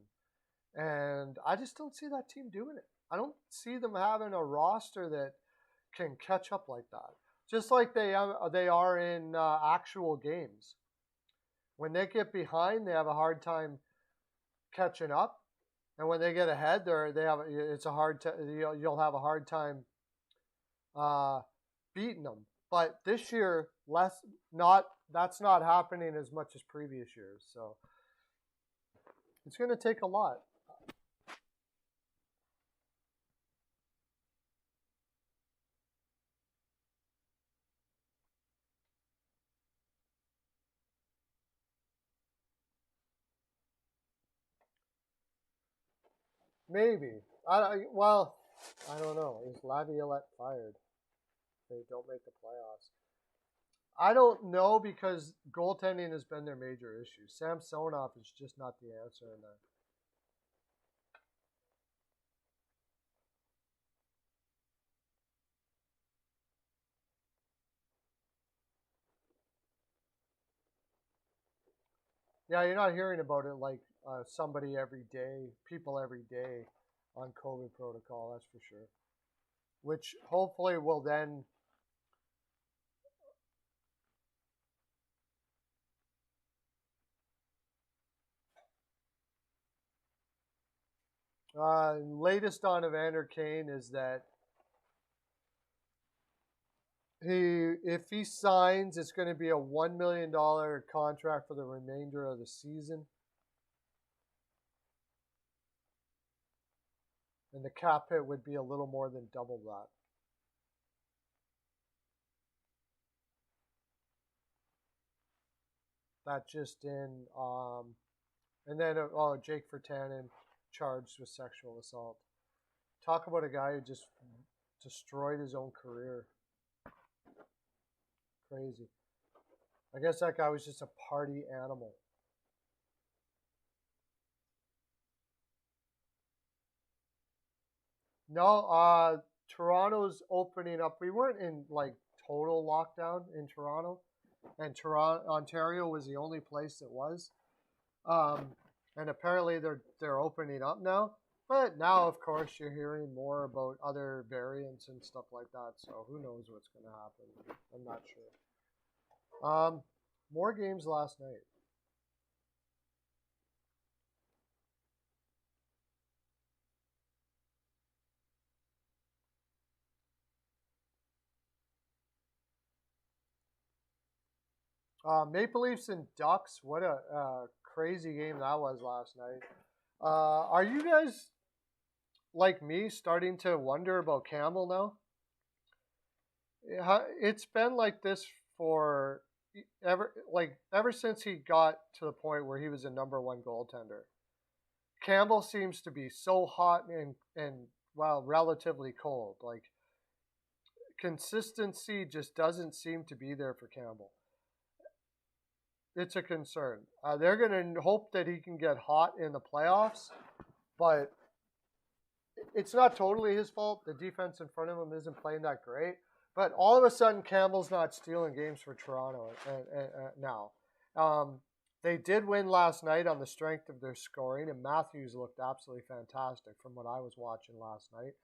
And I just don't see that team doing it. I don't see them having a roster that can catch up like that. Just like they are in actual games. When they get behind, they have a hard time catching up. And when they get ahead, you'll have a hard time beating them. But this year, that's not happening as much as previous years. So it's going to take a lot. Maybe. I don't know. Is Laviolette fired? They don't make the playoffs. I don't know because goaltending has been their major issue. Samsonov is just not the answer in that. Yeah, you're not hearing about it like somebody every day, people every day on COVID protocol, that's for sure. Which hopefully will then latest on Evander Kane is that if he signs, it's going to be a $1 million contract for the remainder of the season. And the cap hit would be a little more than double that. That just in, and then Jake Virtanen charged with sexual assault. Talk about a guy who just destroyed his own career. Crazy. I guess that guy was just a party animal. No, Toronto's opening up. We weren't in like total lockdown in Toronto, and Ontario was the only place that was. And apparently they're opening up now. But now, of course, you're hearing more about other variants and stuff like that. So who knows what's going to happen? I'm not sure. More games last night. Maple Leafs and Ducks. What a crazy game that was last night. Are you guys like me starting to wonder about Campbell now? It's been like this for ever since he got to the point where he was a number one goaltender. Campbell seems to be so hot and relatively cold. Like consistency just doesn't seem to be there for Campbell. It's a concern. They're going to hope that he can get hot in the playoffs, but it's not totally his fault. The defense in front of him isn't playing that great. But all of a sudden, Campbell's not stealing games for Toronto now. They did win last night on the strength of their scoring, and Matthews looked absolutely fantastic from what I was watching last night.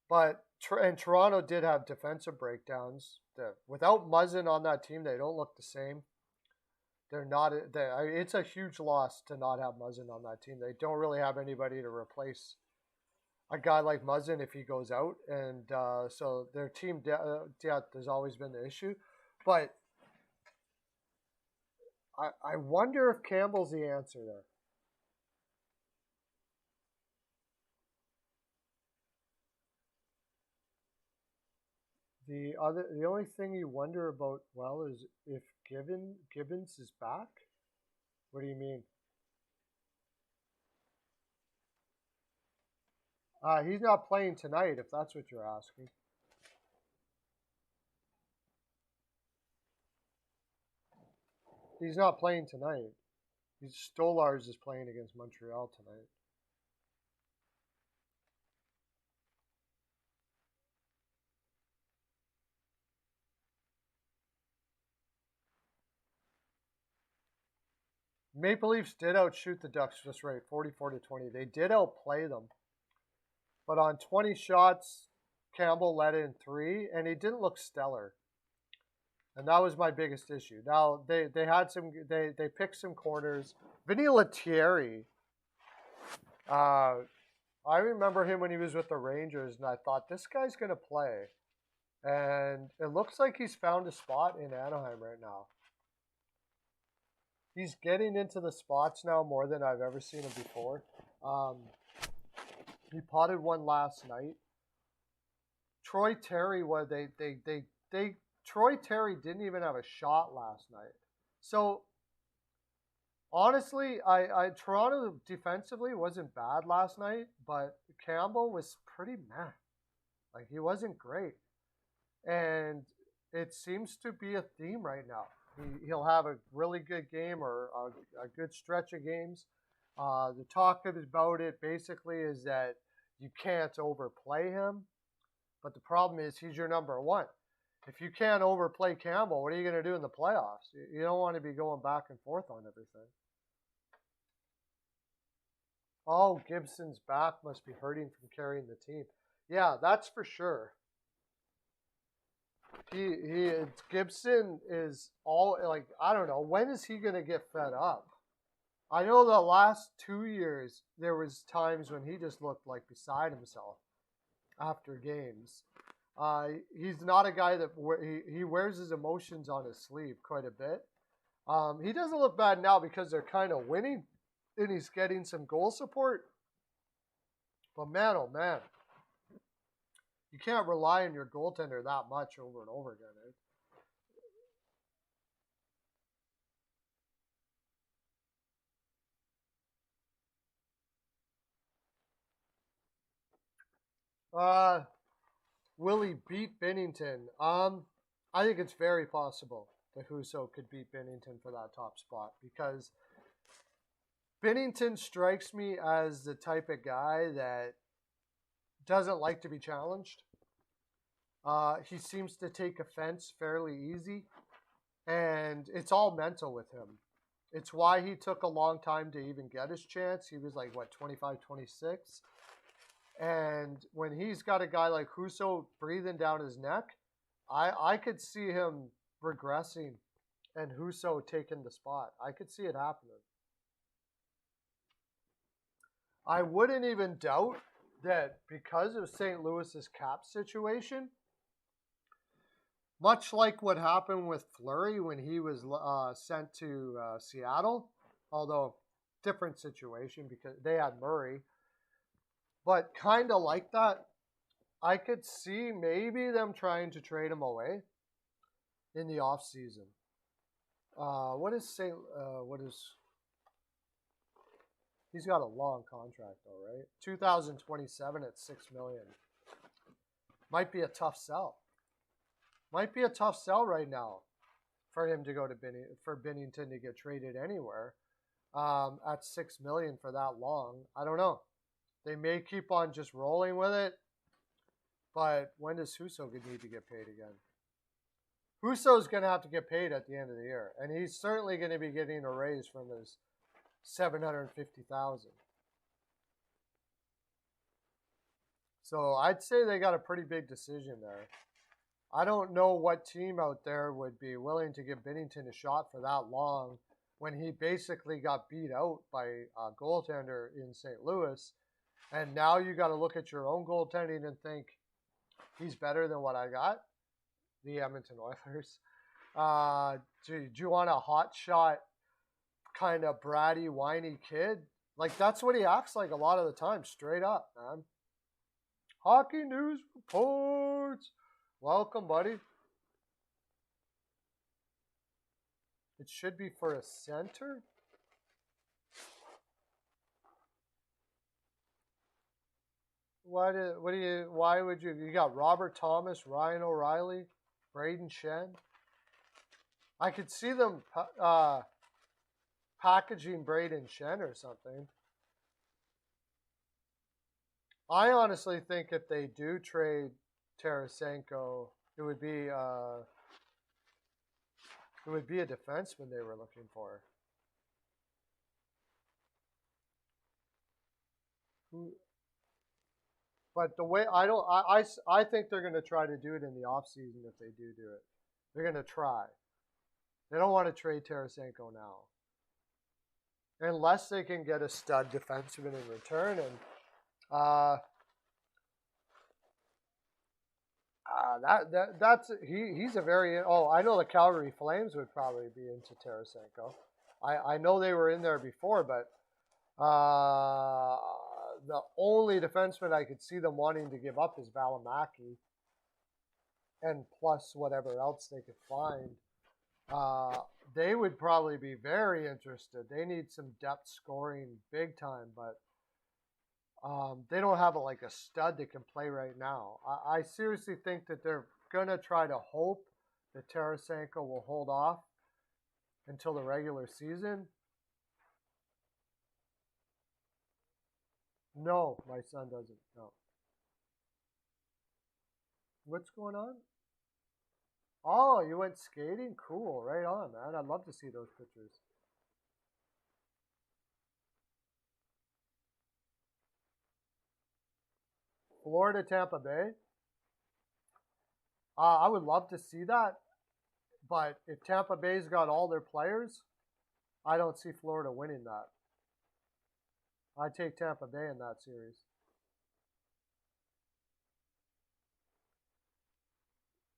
But Toronto did have defensive breakdowns. Without Muzzin on that team, they don't look the same. They're not. It's a huge loss to not have Muzzin on that team. They don't really have anybody to replace a guy like Muzzin if he goes out, and so their team depth has always been the issue. But I wonder if Campbell's the answer there. The only thing you wonder about is if Gibbons is back. What do you mean? He's not playing tonight, if that's what you're asking. He's not playing tonight. Stolars is playing against Montreal tonight. Maple Leafs did outshoot the Ducks just right, 44-20. They did outplay them. But on 20 shots, Campbell let in 3, and he didn't look stellar. And that was my biggest issue. Now, they had they picked some corners. Vinny Lettieri, I remember him when he was with the Rangers, and I thought, this guy's going to play. And it looks like he's found a spot in Anaheim right now. He's getting into the spots now more than I've ever seen him before. He potted one last night. Troy Terry, Troy Terry didn't even have a shot last night. So Honestly, Toronto defensively wasn't bad last night, but Campbell was pretty meh. Like he wasn't great, and it seems to be a theme right now. He'll have a really good game or a good stretch of games. The talk about it basically is that you can't overplay him, but the problem is he's your number one. If you can't overplay Campbell, what are you going to do in the playoffs? You don't want to be going back and forth on everything. Oh, Gibson's back must be hurting from carrying the team. Yeah, that's for sure. He Gibson is all like I don't know when is he gonna get fed up? I know the last 2 years there was times when he just looked like beside himself after games. He's not a guy that he wears his emotions on his sleeve quite a bit. He doesn't look bad now because they're kind of winning and he's getting some goal support. But man, oh man, you can't rely on your goaltender that much over and over again. Will he beat Binnington? I think it's very possible that Husso could beat Binnington for that top spot because Binnington strikes me as the type of guy that doesn't like to be challenged. He seems to take offense fairly easy, and it's all mental with him. It's why he took a long time to even get his chance. He was like, what, 25, 26? And when he's got a guy like Husso breathing down his neck, I could see him regressing and Husso taking the spot. I could see it happening. I wouldn't even doubt that because of St. Louis's cap situation, much like what happened with Fleury when he was sent to Seattle, although different situation because they had Murray, but kind of like that, I could see maybe them trying to trade him away in the offseason. What is St. What is he's got a long contract though, right? 2027 at $6 million. Might be a tough sell. Might be a tough sell right now for him to go to Binnington to get traded anywhere at $6 million for that long. I don't know. They may keep on just rolling with it, but when does Husso need to get paid again? Husso's going to have to get paid at the end of the year, and he's certainly going to be getting a raise from his $750,000. So I'd say they got a pretty big decision there. I don't know what team out there would be willing to give Binnington a shot for that long when he basically got beat out by a goaltender in St. Louis. And now you got to look at your own goaltending and think he's better than what I got, the Edmonton Oilers. Do you want a hot shot, kind of bratty, whiny kid? Like that's what he acts like a lot of the time, straight up, man. Hockey News Reports. Welcome, buddy. It should be for a center. Why would you got Robert Thomas, Ryan O'Reilly, Braden Shen? I could see them packaging Braden Shen or something. I honestly think if they do trade Tarasenko, it would be a defenseman they were looking for. But the way I think they're going to try to do it in the offseason if they do it. They're going to try. They don't want to trade Tarasenko now. Unless they can get a stud defenseman in return. And he's a very... Oh, I know the Calgary Flames would probably be into Tarasenko. I know they were in there before, but the only defenseman I could see them wanting to give up is Valimaki, and plus whatever else they could find. They would probably be very interested. They need some depth scoring big time, but they don't have like a stud that can play right now. I seriously think that they're gonna try to hope that Tarasenko will hold off until the regular season. No, my son doesn't. No. What's going on? Oh, you went skating? Cool. Right on, man. I'd love to see those pictures. Florida, Tampa Bay. I would love to see that, but if Tampa Bay's got all their players, I don't see Florida winning that. I take Tampa Bay in that series.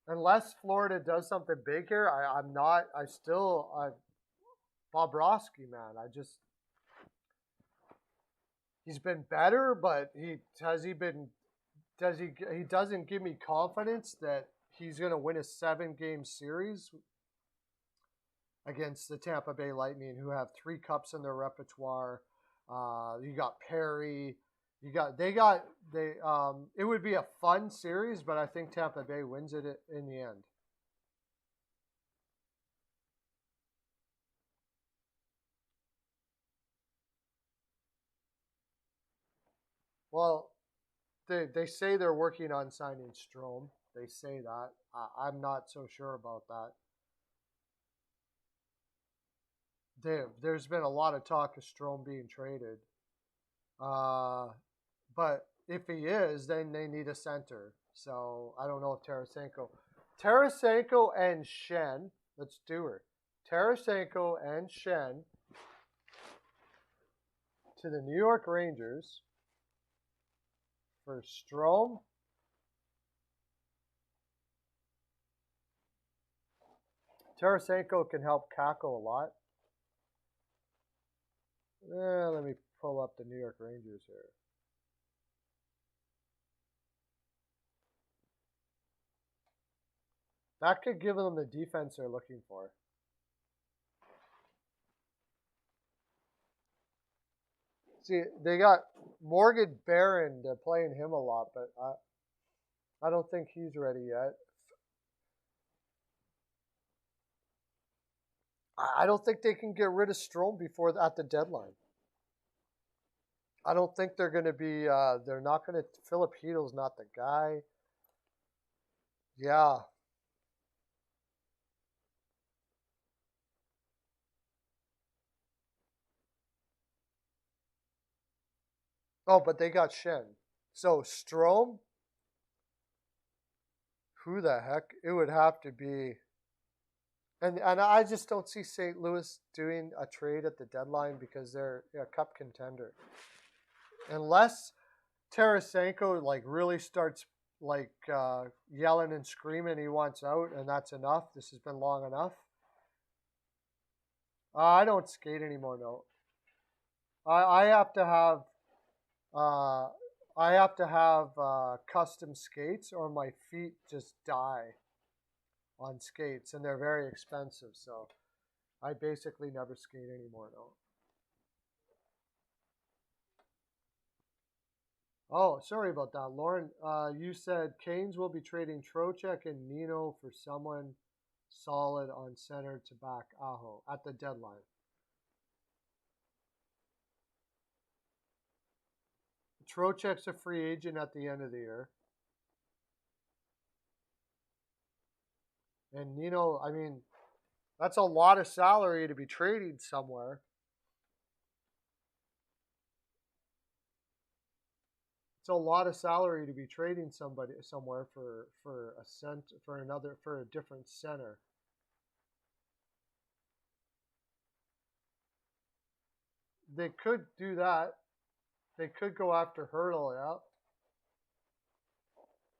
Unless Florida does something big here, I'm not. Bobrovsky, man. He's been better, but he been does he doesn't give me confidence that he's going to win a 7-game series against the Tampa Bay Lightning, who have 3 cups in their repertoire. You got Perry. You got they got they. It would be a fun series, but I think Tampa Bay wins it in the end. Well, they say they're working on signing Strom. They say that. I'm not so sure about that. There's been a lot of talk of Strom being traded. Uh, but if he is, then they need a center. So I don't know if Tarasenko and Shen, let's do her. Tarasenko and Shen to the New York Rangers for Strom. Tarasenko can help Kako a lot. Let me pull up the New York Rangers here. That could give them the defense they're looking for. See, they got Morgan Barron. They're playing him a lot, but I don't think he's ready yet. I don't think they can get rid of Strom before at the deadline. I don't think they're going to be. They're not going to. Filipino's not the guy. Yeah. Oh, but they got Shen. So Strom. Who the heck? It would have to be. And I just don't see St. Louis doing a trade at the deadline because they're a cup contender. Unless Tarasenko like really starts like yelling and screaming he wants out and that's enough. This has been long enough. I don't skate anymore. No, I have to have uh, custom skates or my feet just die on skates and they're very expensive. So I basically never skate anymore. No. Oh, sorry about that, Lauren. You said Canes will be trading Trocheck and Nino for someone solid on center to back Aho at the deadline. Trocheck's a free agent at the end of the year. And Nino, I mean, that's a lot of salary to be trading somewhere. It's a lot of salary to be trading somebody somewhere for a cent for a different center. They could do that. They could go after Hurdle,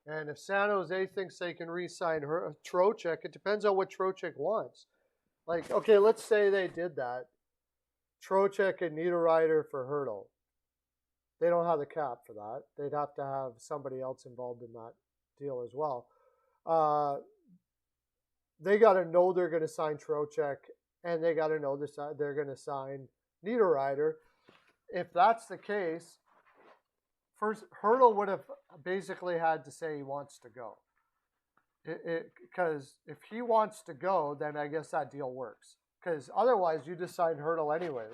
yeah. And if San Jose thinks they can re-sign Trocheck, it depends on what Trocheck wants. Like, okay, let's say they did that. Trocheck and Niederreiter for Hurdle. They don't have the cap for that. They'd have to have somebody else involved in that deal as well. Uh, they got to know they're going to sign Trocheck, and they got to know they're going to sign Niederreiter. If that's the case, first Hurdle would have basically had to say he wants to go. Because if he wants to go, then I guess that deal works. Because otherwise, you just sign Hurdle anyways.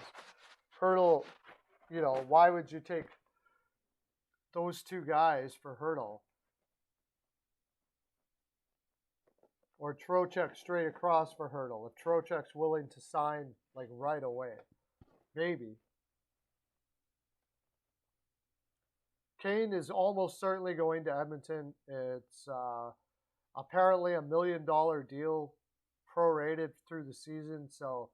Hurdle, why would you take those two guys for Hurdle? Or Trocheck straight across for Hurdle, if Trocheck's willing to sign like right away. Maybe. Kane is almost certainly going to Edmonton. It's apparently $1 million deal, prorated through the season. So,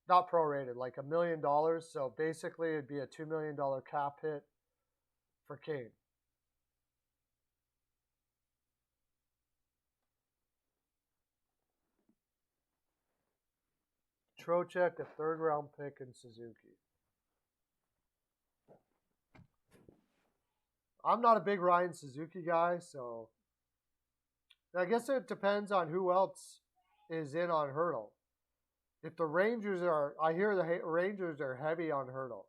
not prorated, like $1 million. So basically, it'd be a $2 million cap hit for Kane. Trocheck, a third-round pick, in Suzuki. I'm not a big Ryan Suzuki guy, so I guess it depends on who else is in on Hurdle. If the Rangers are, I hear the Rangers are heavy on Hurdle.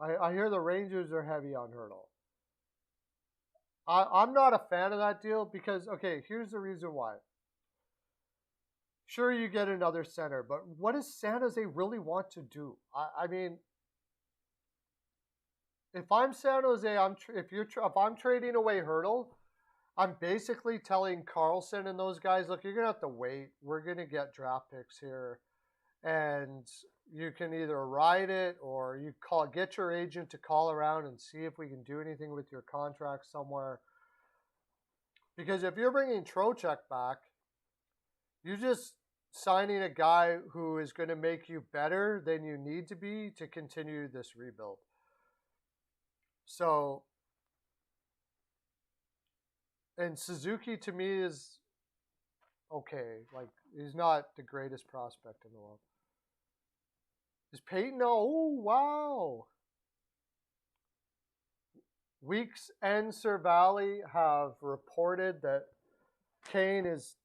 I hear the Rangers are heavy on Hurdle. I'm not a fan of that deal because, okay, here's the reason why. Sure, you get another center, but what does San Jose really want to do? I mean, if I'm San Jose, if I'm trading away Hurdle, I'm basically telling Carlson and those guys, look, you're gonna have to wait. We're gonna get draft picks here, and you can either ride it or get your agent to call around and see if we can do anything with your contract somewhere. Because if you're bringing Trocheck back, you're just signing a guy who is going to make you better than you need to be to continue this rebuild. So, and Suzuki to me is okay. Like, he's not the greatest prospect in the world. Is Peyton? Oh, wow. Weeks and Cervalli have reported that Kane is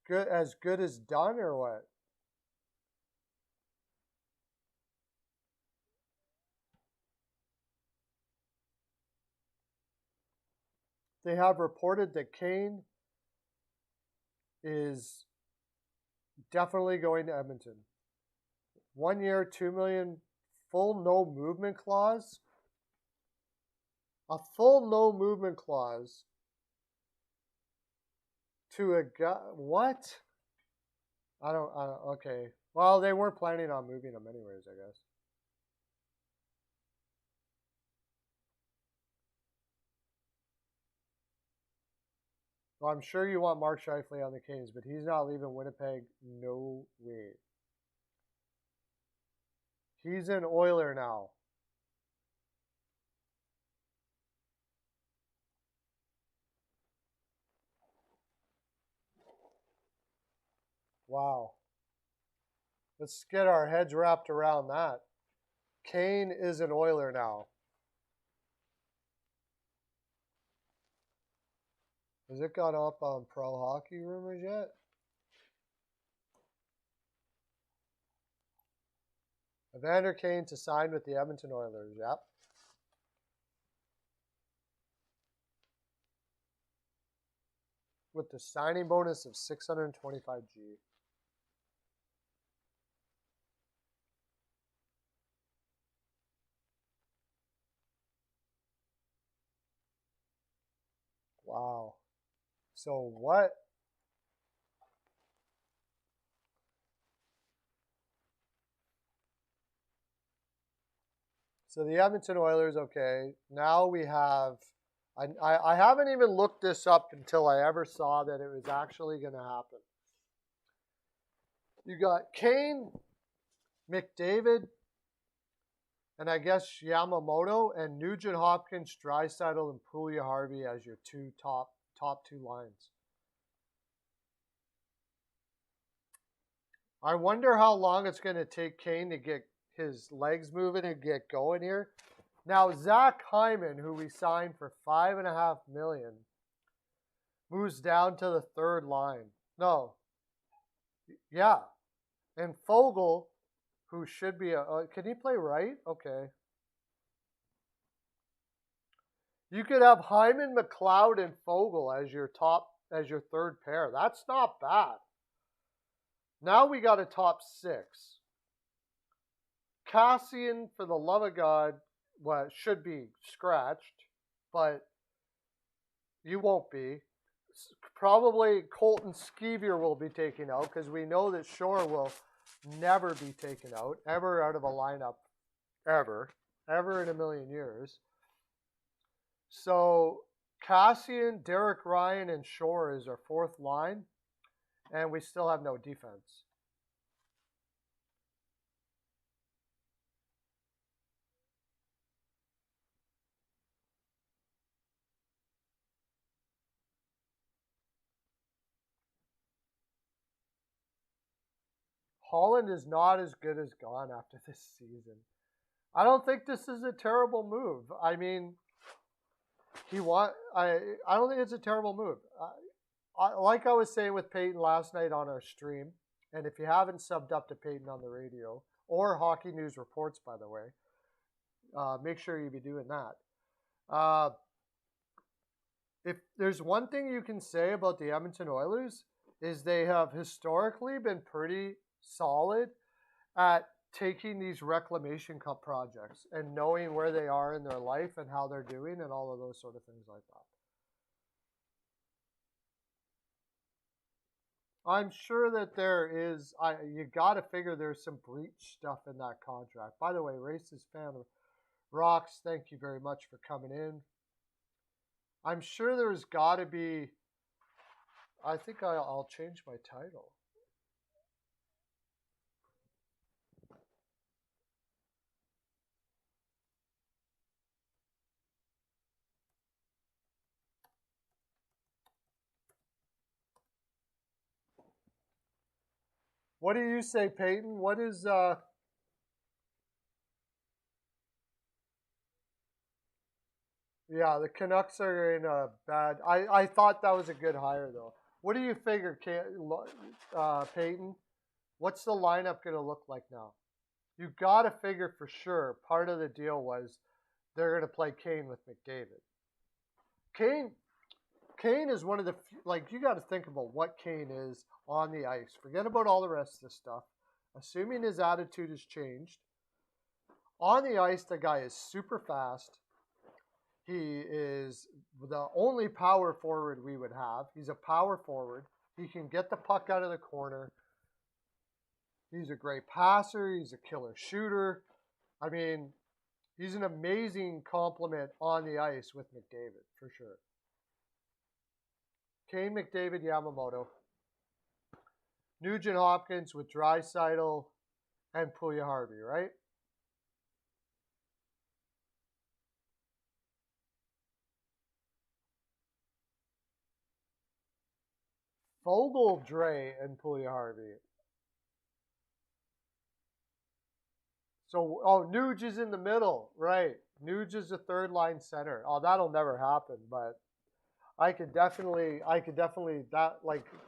as good as done, or what? They have reported that Kane is definitely going to Edmonton. 1 year, $2 million, full no movement clause. A full no movement clause to a guy. What? I don't. Okay. Well, they weren't planning on moving him anyways, I guess. Well, I'm sure you want Mark Scheifele on the Canes, but he's not leaving Winnipeg. No way. He's an Oiler now. Wow. Let's get our heads wrapped around that. Kane is an Oiler now. Has it got up on Pro Hockey Rumors yet? Evander Kane to sign with the Edmonton Oilers. Yep. With the signing bonus of $625G. Wow. So what? So the Edmonton Oilers, okay. Now we have, I haven't even looked this up until I ever saw that it was actually going to happen. You got Kane, McDavid, and I guess Yamamoto, and Nugent Hopkins, Draisaitl, and Puljujärvi as your top two lines. I wonder how long it's going to take Kane to get his legs moving and get going here. Now, Zach Hyman, who we signed for $5.5 million, moves down to the third line. No. Yeah. And Fogle, who should be can he play right? Okay. You could have Hyman, McLeod, and Fogle as your third pair. That's not bad. Now we got a top six. Cassian, for the love of God, should be scratched, but you won't be. Probably Colton Skeever will be taken out because we know that Shore will never be taken out, ever out of a lineup, ever in a million years. So Cassian, Derek Ryan, and Shore is our fourth line, and we still have no defense. Holland is not as good as gone after this season. I don't think this is a terrible move. I mean, I don't think it's a terrible move. Like I was saying with Peyton last night on our stream, and if you haven't subbed up to Peyton on the radio or Hockey News Reports, by the way, make sure you be doing that. If there's one thing you can say about the Edmonton Oilers is they have historically been pretty solid at taking these reclamation cup projects and knowing where they are in their life and how they're doing and all of those sort of things like that. I'm sure that there is, you got to figure there's some breach stuff in that contract. By the way, Racist Fan of Rocks, thank you very much for coming in. I'm sure there's got to be, I think I'll change my title. What do you say, Peyton? What is yeah, the Canucks are in a bad. I thought that was a good hire though. What do you figure, Peyton? What's the lineup going to look like now? You got to figure for sure. Part of the deal was they're going to play Kane with McDavid. Kane is one of the you got to think about what Kane is on the ice. Forget about all the rest of the stuff. Assuming his attitude has changed. On the ice, the guy is super fast. He is the only power forward we would have. He's a power forward. He can get the puck out of the corner. He's a great passer. He's a killer shooter. I mean, he's an amazing complement on the ice with McDavid, for sure. Kane, McDavid, Yamamoto. Nugent Hopkins with Draisaitl and Puljujarvi, right? Fogle, Dre, and Puljujarvi. So, Nuge is in the middle, right? Nuge is the third line center. Oh, that'll never happen, but I could definitely that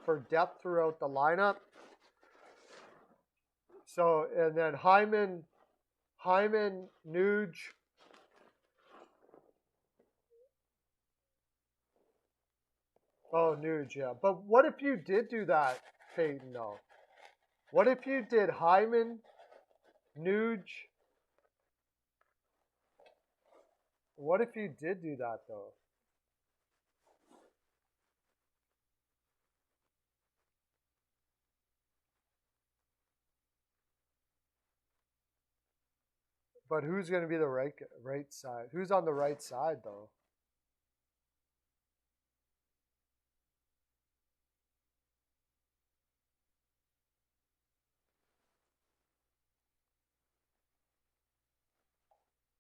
for depth throughout the lineup. So, and then Hyman, Nuge. Oh, Nuge, yeah. But what if you did do that, Peyton, though? What if you did Hyman, Nuge? What if you did do that, though? But who's going to be the right side? Who's on the right side, though?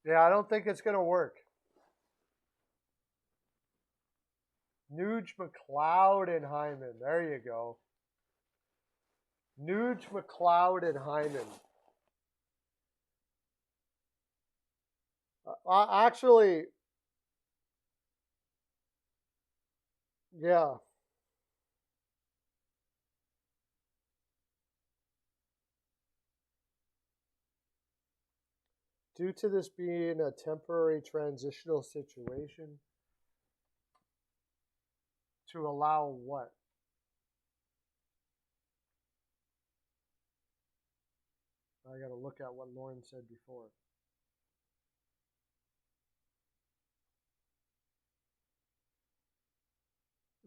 Yeah, I don't think it's going to work. Nuge, McLeod, and Hyman. There you go. Nuge, McLeod, and Hyman. Actually, yeah. Due to this being a temporary transitional situation, to allow what? I got to look at what Lauren said before.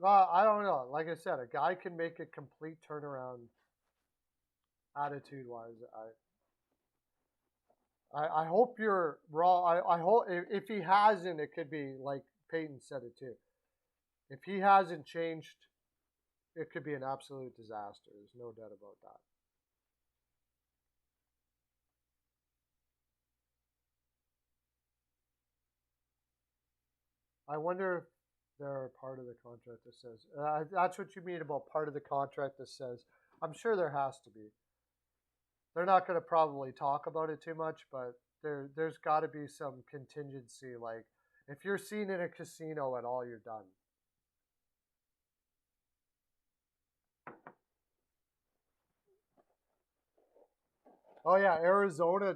I don't know. Like I said, a guy can make a complete turnaround attitude wise. I hope you're wrong. I hope if he hasn't, it could be like Peyton said it too. If he hasn't changed, it could be an absolute disaster. There's no doubt about that. I wonder if they're part of the contract that says that's what you mean about part of the contract that says. I'm sure there has to be. They're not going to probably talk about it too much, but there's got to be some contingency. Like if you're seen in a casino at all, you're done. Oh yeah, Arizona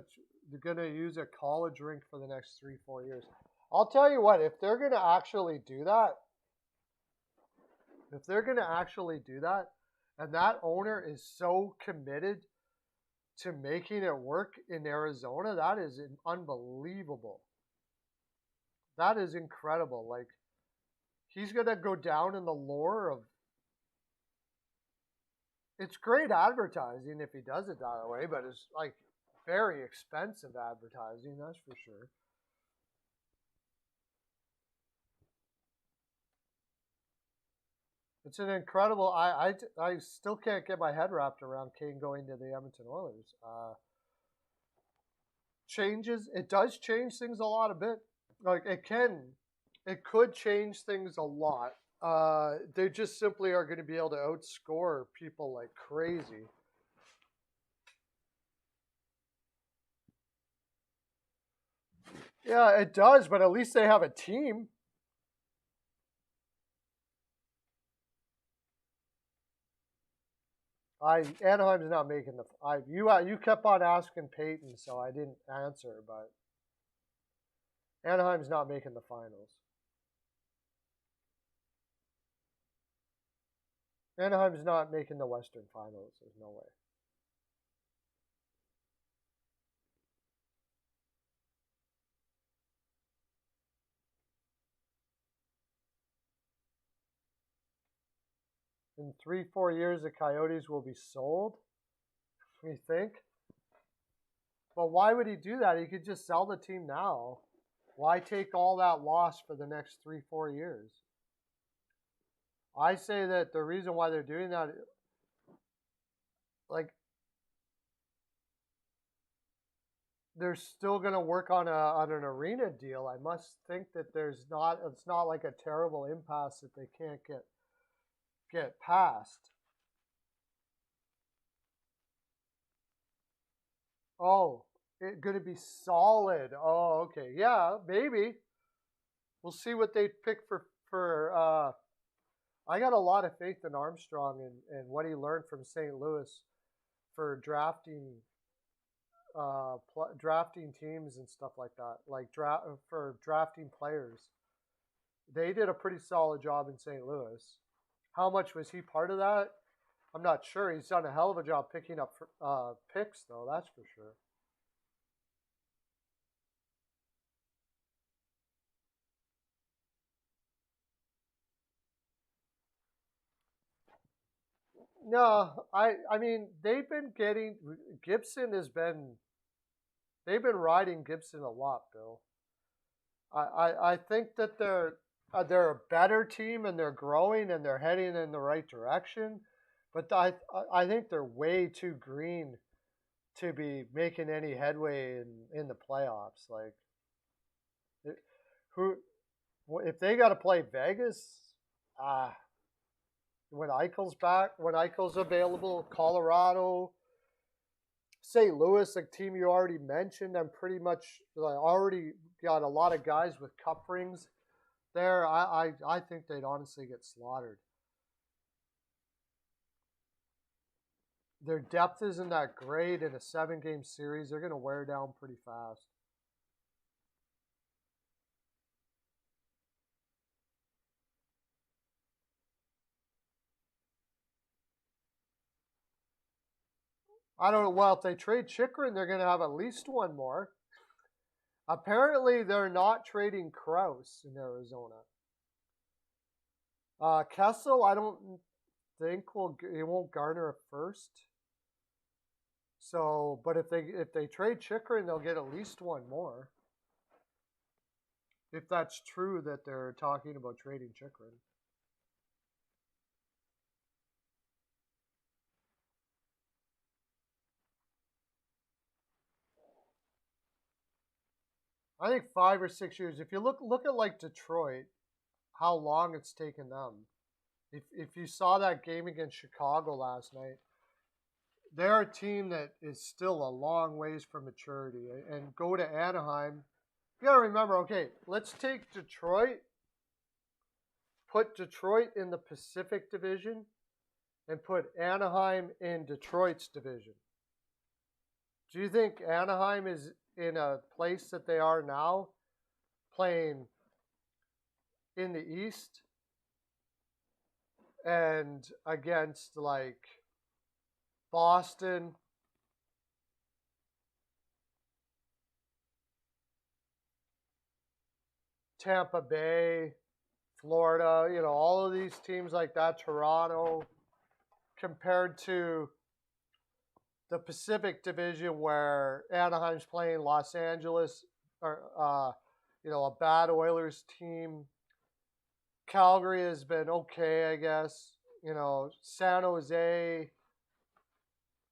they're going to use a college rink for the next 3 4 years. I'll tell you what, if they're going to actually do that, and that owner is so committed to making it work in Arizona, that is unbelievable. That is incredible. Like he's gonna go down in the lore of. It's great advertising if he does it that way, but it's like very expensive advertising. That's for sure. It's an incredible. I still can't get my head wrapped around Kane going to the Edmonton Oilers. Changes. It does change things a lot a bit. Like it could change things a lot. They just simply are going to be able to outscore people like crazy. Yeah, it does, but at least they have a team. Anaheim's not making the. You kept on asking Peyton, so I didn't answer, but Anaheim's not making the finals. Anaheim's not making the Western Finals. There's no way. In 3 4 years, the Coyotes will be sold. You think? But why would he do that? He could just sell the team now. Why take all that loss for the next 3 4 years? I say that the reason why they're doing that, like, they're still going to work on an arena deal. I must think that it's not like a terrible impasse that they can't get past. Oh, it's going to be solid. Oh, okay. Yeah, maybe. We'll see what they pick for I got a lot of faith in Armstrong and what he learned from St. Louis for drafting teams and stuff like that, like for drafting players. They did a pretty solid job in St. Louis. How much was he part of that? I'm not sure. He's done a hell of a job picking up picks, though. That's for sure. No, I mean they've been getting Gibson has been they've been riding Gibson a lot, Bill. I think that they're a better team and they're growing and they're heading in the right direction, but I think they're way too green to be making any headway in the playoffs. Like who if they got to play Vegas, ah, when Eichel's back, when Eichel's available, Colorado, St. Louis, a team you already mentioned, I'm pretty much already got a lot of guys with cup rings there. I think they'd honestly get slaughtered. Their depth isn't that great in a 7-game series. They're going to wear down pretty fast. I don't know. Well, if they trade Chychrun, they're going to have at least one more. Apparently, they're not trading Krause in Arizona. Kessel, I don't think he won't garner a first. So, but if they trade Chychrun, they'll get at least one more. If that's true that they're talking about trading Chychrun. I think 5 or 6 years. If you look at like Detroit, how long it's taken them. If you saw that game against Chicago last night, they're a team that is still a long ways from maturity. And go to Anaheim. You got to remember, okay, let's take Detroit, put Detroit in the Pacific Division, and put Anaheim in Detroit's division. Do you think Anaheim is in a place that they are now, playing in the East and against like Boston, Tampa Bay, Florida, all of these teams like that, Toronto, compared to the Pacific Division where Anaheim's playing Los Angeles, or a bad Oilers team. Calgary has been okay, I guess. San Jose,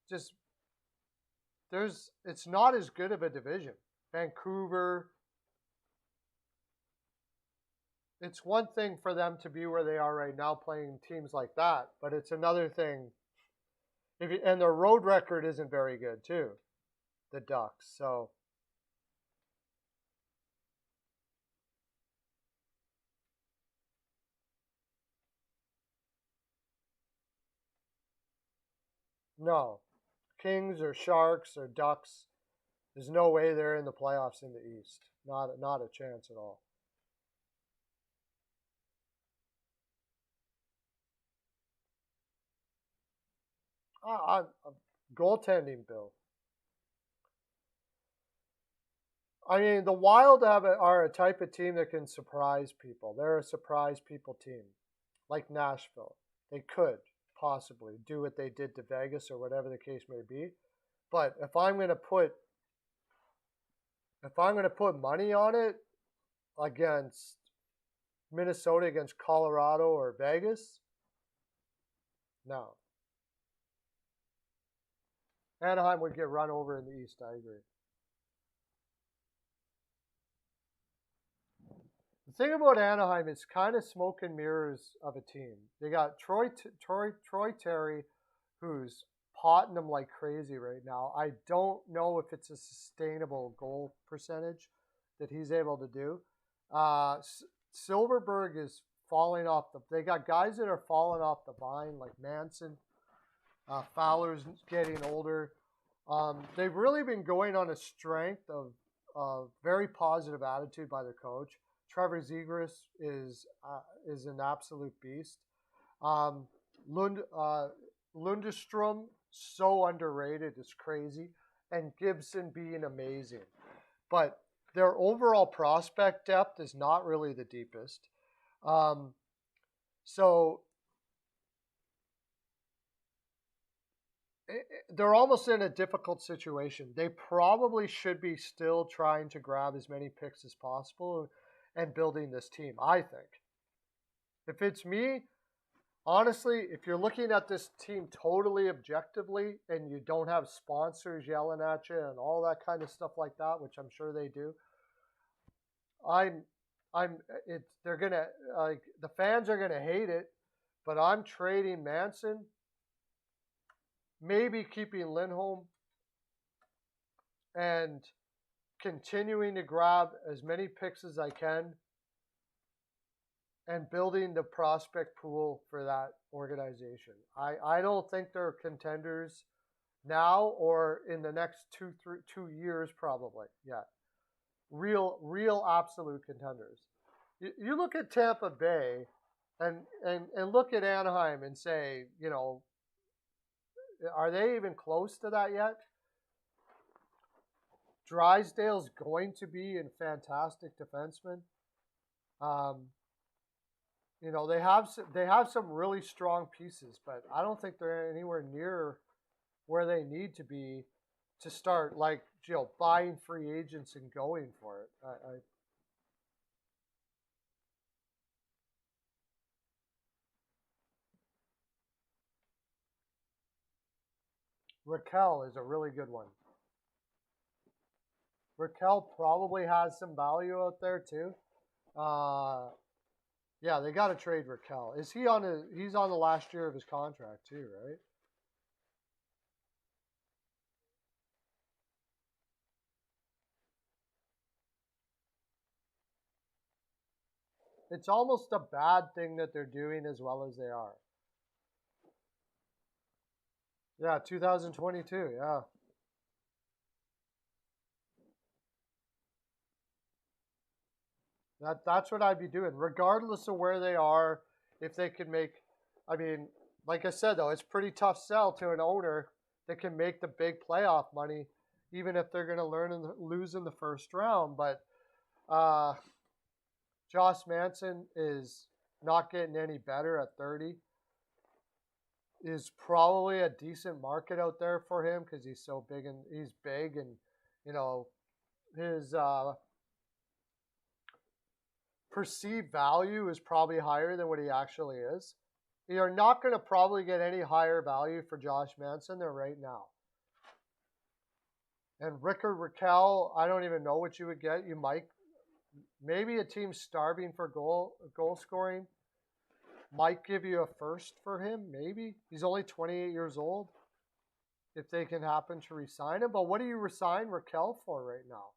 just it's not as good of a division. Vancouver. It's one thing for them to be where they are right now playing teams like that, but it's another thing. And their road record isn't very good too, the Ducks. So no, Kings or Sharks or Ducks, there's no way they're in the playoffs in the East. Not a chance at all. Goaltending, Bill. I mean, the Wild are a type of team that can surprise people. They're a surprise people team, like Nashville. They could possibly do what they did to Vegas or whatever the case may be. But if I'm going to put money on it against Minnesota, against Colorado or Vegas, no. Anaheim would get run over in the East, I agree. The thing about Anaheim is kind of smoke and mirrors of a team. They got Troy Terry, who's potting them like crazy right now. I don't know if it's a sustainable goal percentage that he's able to do. Silverberg is falling off they got guys that are falling off the vine, like Manson. Fowler's getting older. They've really been going on a strength of very positive attitude by their coach. Trevor Zegras is an absolute beast. Lundestrom, so underrated, it's crazy. And Gibson being amazing. But their overall prospect depth is not really the deepest. So they're almost in a difficult situation. They probably should be still trying to grab as many picks as possible and building this team, I think. If it's me, honestly, if you're looking at this team totally objectively and you don't have sponsors yelling at you and all that kind of stuff like that, which I'm sure they do, they're gonna the fans are gonna hate it, but I'm trading Manson, maybe keeping Lindholm, and continuing to grab as many picks as I can and building the prospect pool for that organization. I don't think they're contenders now or in the next 2 years probably yet. Real absolute contenders. You look at Tampa Bay and look at Anaheim and say, are they even close to that yet? Drysdale's going to be a fantastic defenseman. They have some really strong pieces, but I don't think they're anywhere near where they need to be to start buying free agents and going for it. Raquel is a really good one. Raquel probably has some value out there too. Yeah, they got to trade Raquel. He's on the last year of his contract too, right? It's almost a bad thing that they're doing as well as they are. Yeah, 2022, yeah. That's what I'd be doing, regardless of where they are. If they can make, I mean, like I said though, it's pretty tough sell to an owner that can make the big playoff money, even if they're going to lose in the first round. But Josh Manson is not getting any better at 30. Is probably a decent market out there for him because he's so big and he's big and his perceived value is probably higher than what he actually is. You're not going to probably get any higher value for Josh Manson than right now. And Rickard Raquel, I don't even know what you would get. You might, maybe a team starving for goal scoring might give you a first for him. Maybe he's only 28 years old. If they can happen to resign him, but what do you resign Raquel for right now?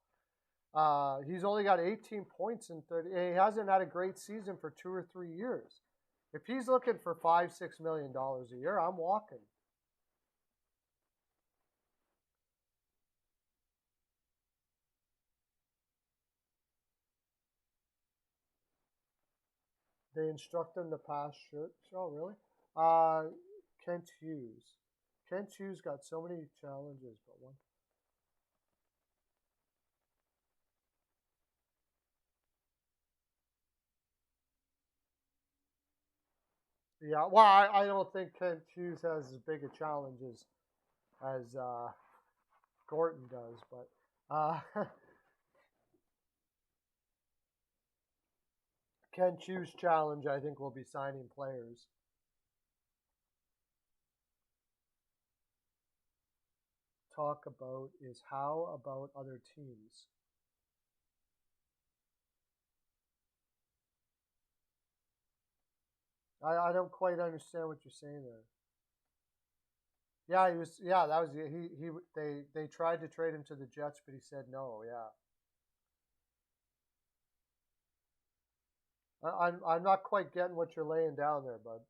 He's only got 18 points in 30. He hasn't had a great season for 2 or 3 years. If he's looking for $5-6 million a year, I'm walking. They instruct him to pass shirts. Oh, really? Kent Hughes. Kent Hughes got so many challenges, but one. Yeah, well, I don't think Kent Hughes has as big a challenge as Gorton does, but Kent Hughes' challenge, I think, will be signing players. Talk about is how about other teams? I don't quite understand what you're saying there. Yeah, he was. Yeah, that was he. They tried to trade him to the Jets, but he said no. Yeah, I'm not quite getting what you're laying down there, bud.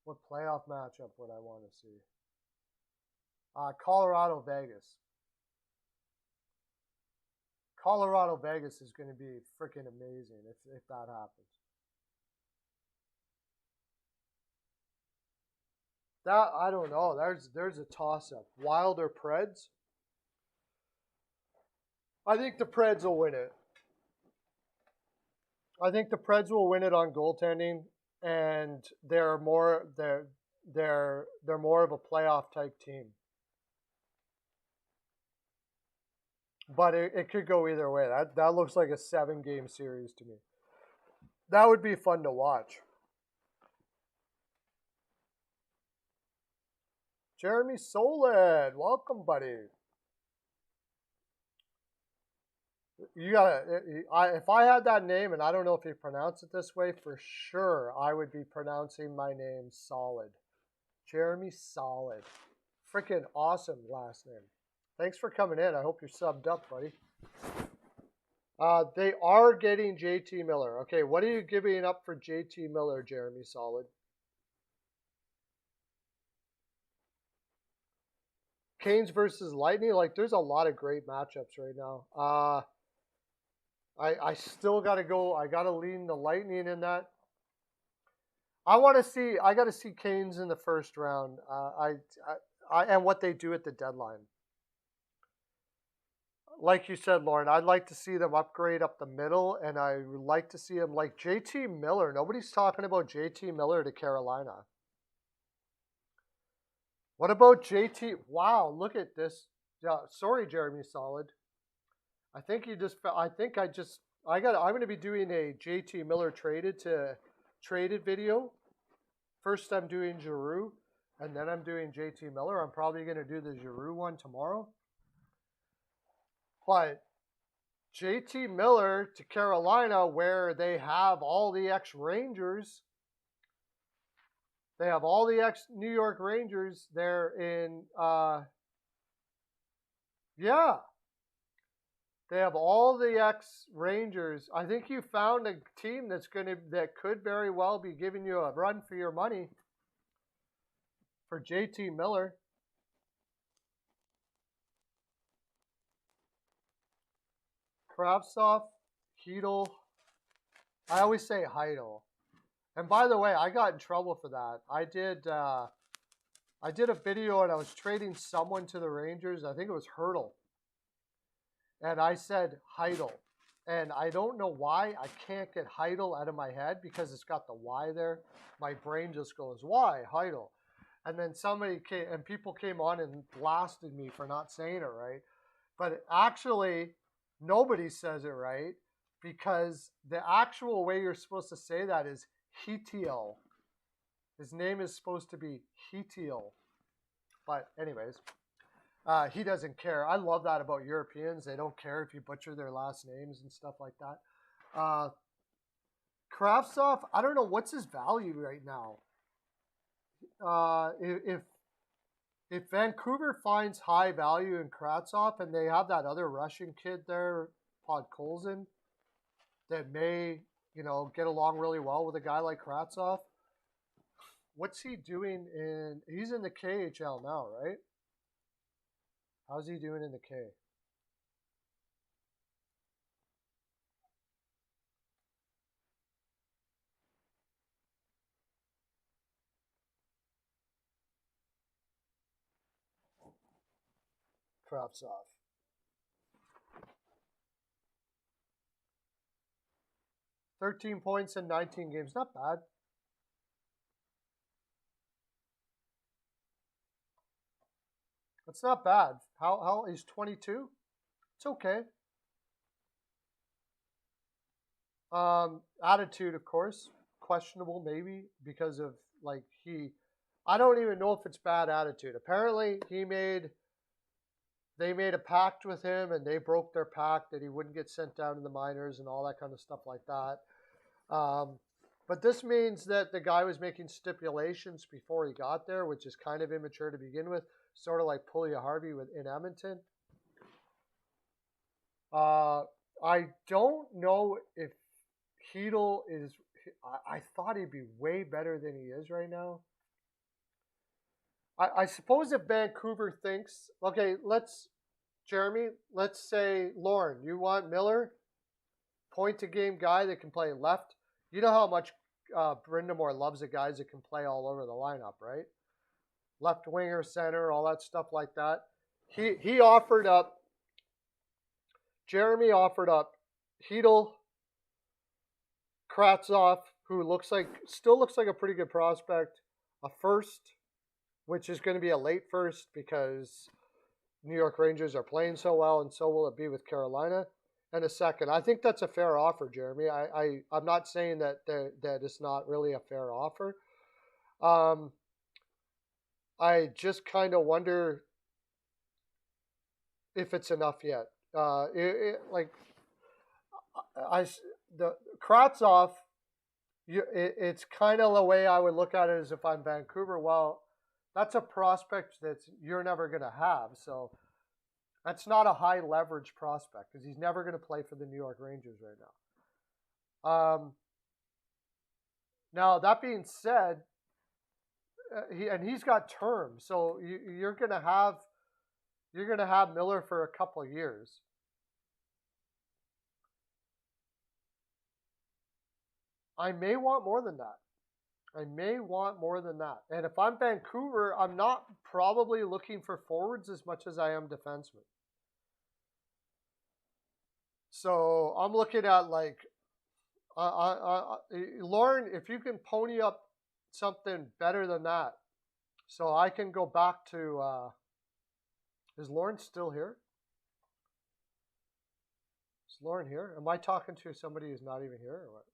What playoff matchup would I want to see? Colorado Vegas. Colorado Vegas is going to be freaking amazing if that happens. That I don't know. There's a toss up. Wild or Preds? I think the Preds will win it. I think the Preds will win it on goaltending, and they're more of a playoff type team. But it could go either way. That looks like a 7-game series to me. That would be fun to watch. Jeremy Solid, welcome, buddy. You gotta. If I had that name, and I don't know if you pronounce it this way, for sure I would be pronouncing my name Solid. Jeremy Solid. Freaking awesome last name. Thanks for coming in. I hope you're subbed up, buddy. They are getting JT Miller. Okay, what are you giving up for JT Miller, Jeremy Solid? Canes versus Lightning. Like, there's a lot of great matchups right now. I still got to go. I got to lean the Lightning in that. I want to see. I got to see Canes in the first round. And what they do at the deadline. Like you said, Lauren, I'd like to see them upgrade up the middle, and I would like to see them like JT Miller. Nobody's talking about JT Miller to Carolina. What about JT? Wow, look at this. Yeah, sorry, Jeremy Solid. I think you just. I think I just. I'm going to be doing a JT Miller traded video. First, I'm doing Giroux, and then I'm doing JT Miller. I'm probably going to do the Giroux one tomorrow. But JT Miller to Carolina, where they have all the ex-Rangers. They have all the ex-New York Rangers there in, yeah. They have all the ex-Rangers. I think you found a team that could very well be giving you a run for your money for JT Miller. Kravtsov, Hedel. I always say Heidel. And by the way, I got in trouble for that. I did a video and I was trading someone to the Rangers. I think it was Hurdle. And I said Heidel. And I don't know why I can't get Heidel out of my head because it's got the Y there. My brain just goes, why? Heidel. And then people came on and blasted me for not saying it right. But actually, nobody says it right because the actual way you're supposed to say that is Hetiel. His name is supposed to be Hetiel. But anyways, he doesn't care. I love that about Europeans. They don't care if you butcher their last names and stuff like that. Kravtsov, I don't know what's his value right now. If Vancouver finds high value in Kravtsov and they have that other Russian kid there, Podkolzin, that may, get along really well with a guy like Kravtsov, what's he doing he's in the KHL now, right? How's he doing in the K? Kravtsov. 13 points in 19 games. Not bad. That's not bad. How he's 22? It's okay. Attitude, of course, questionable maybe because of I don't even know if it's bad attitude. Apparently, they made a pact with him and they broke their pact that he wouldn't get sent down to the minors and all that kind of stuff like that. But this means that the guy was making stipulations before he got there, which is kind of immature to begin with, sort of like Pulia Harvey in Edmonton. I don't know if Hedel is. I thought he'd be way better than he is right now. I suppose if Vancouver thinks, okay, Jeremy, let's say, Lauren, you want Miller, point-to-game guy that can play left. You know how much Brindamore loves the guys that can play all over the lineup, right? Left winger, center, all that stuff like that. He offered up, Jeremy offered up Hedel, Kravtsov, who still looks like a pretty good prospect, a first, which is going to be a late first because New York Rangers are playing so well, and so will it be with Carolina. and a second. I think that's a fair offer, Jeremy. I'm not saying that it's not really a fair offer. I just kind of wonder if it's enough yet. Like the Kravtsov, it's kind of the way I would look at it as if I'm Vancouver. Well, that's a prospect that you're never going to have. So that's not a high leverage prospect because he's never going to play for the New York Rangers right now. Now that being said, he's got terms, so you're going to have Miller for a couple of years. I may want more than that. And if I'm Vancouver, I'm not probably looking for forwards as much as I am defensemen. So I'm looking at like, Lauren, if you can pony up something better than that, so I can go back to, is Lauren still here? Is Lauren here? Am I talking to somebody who's not even here or what?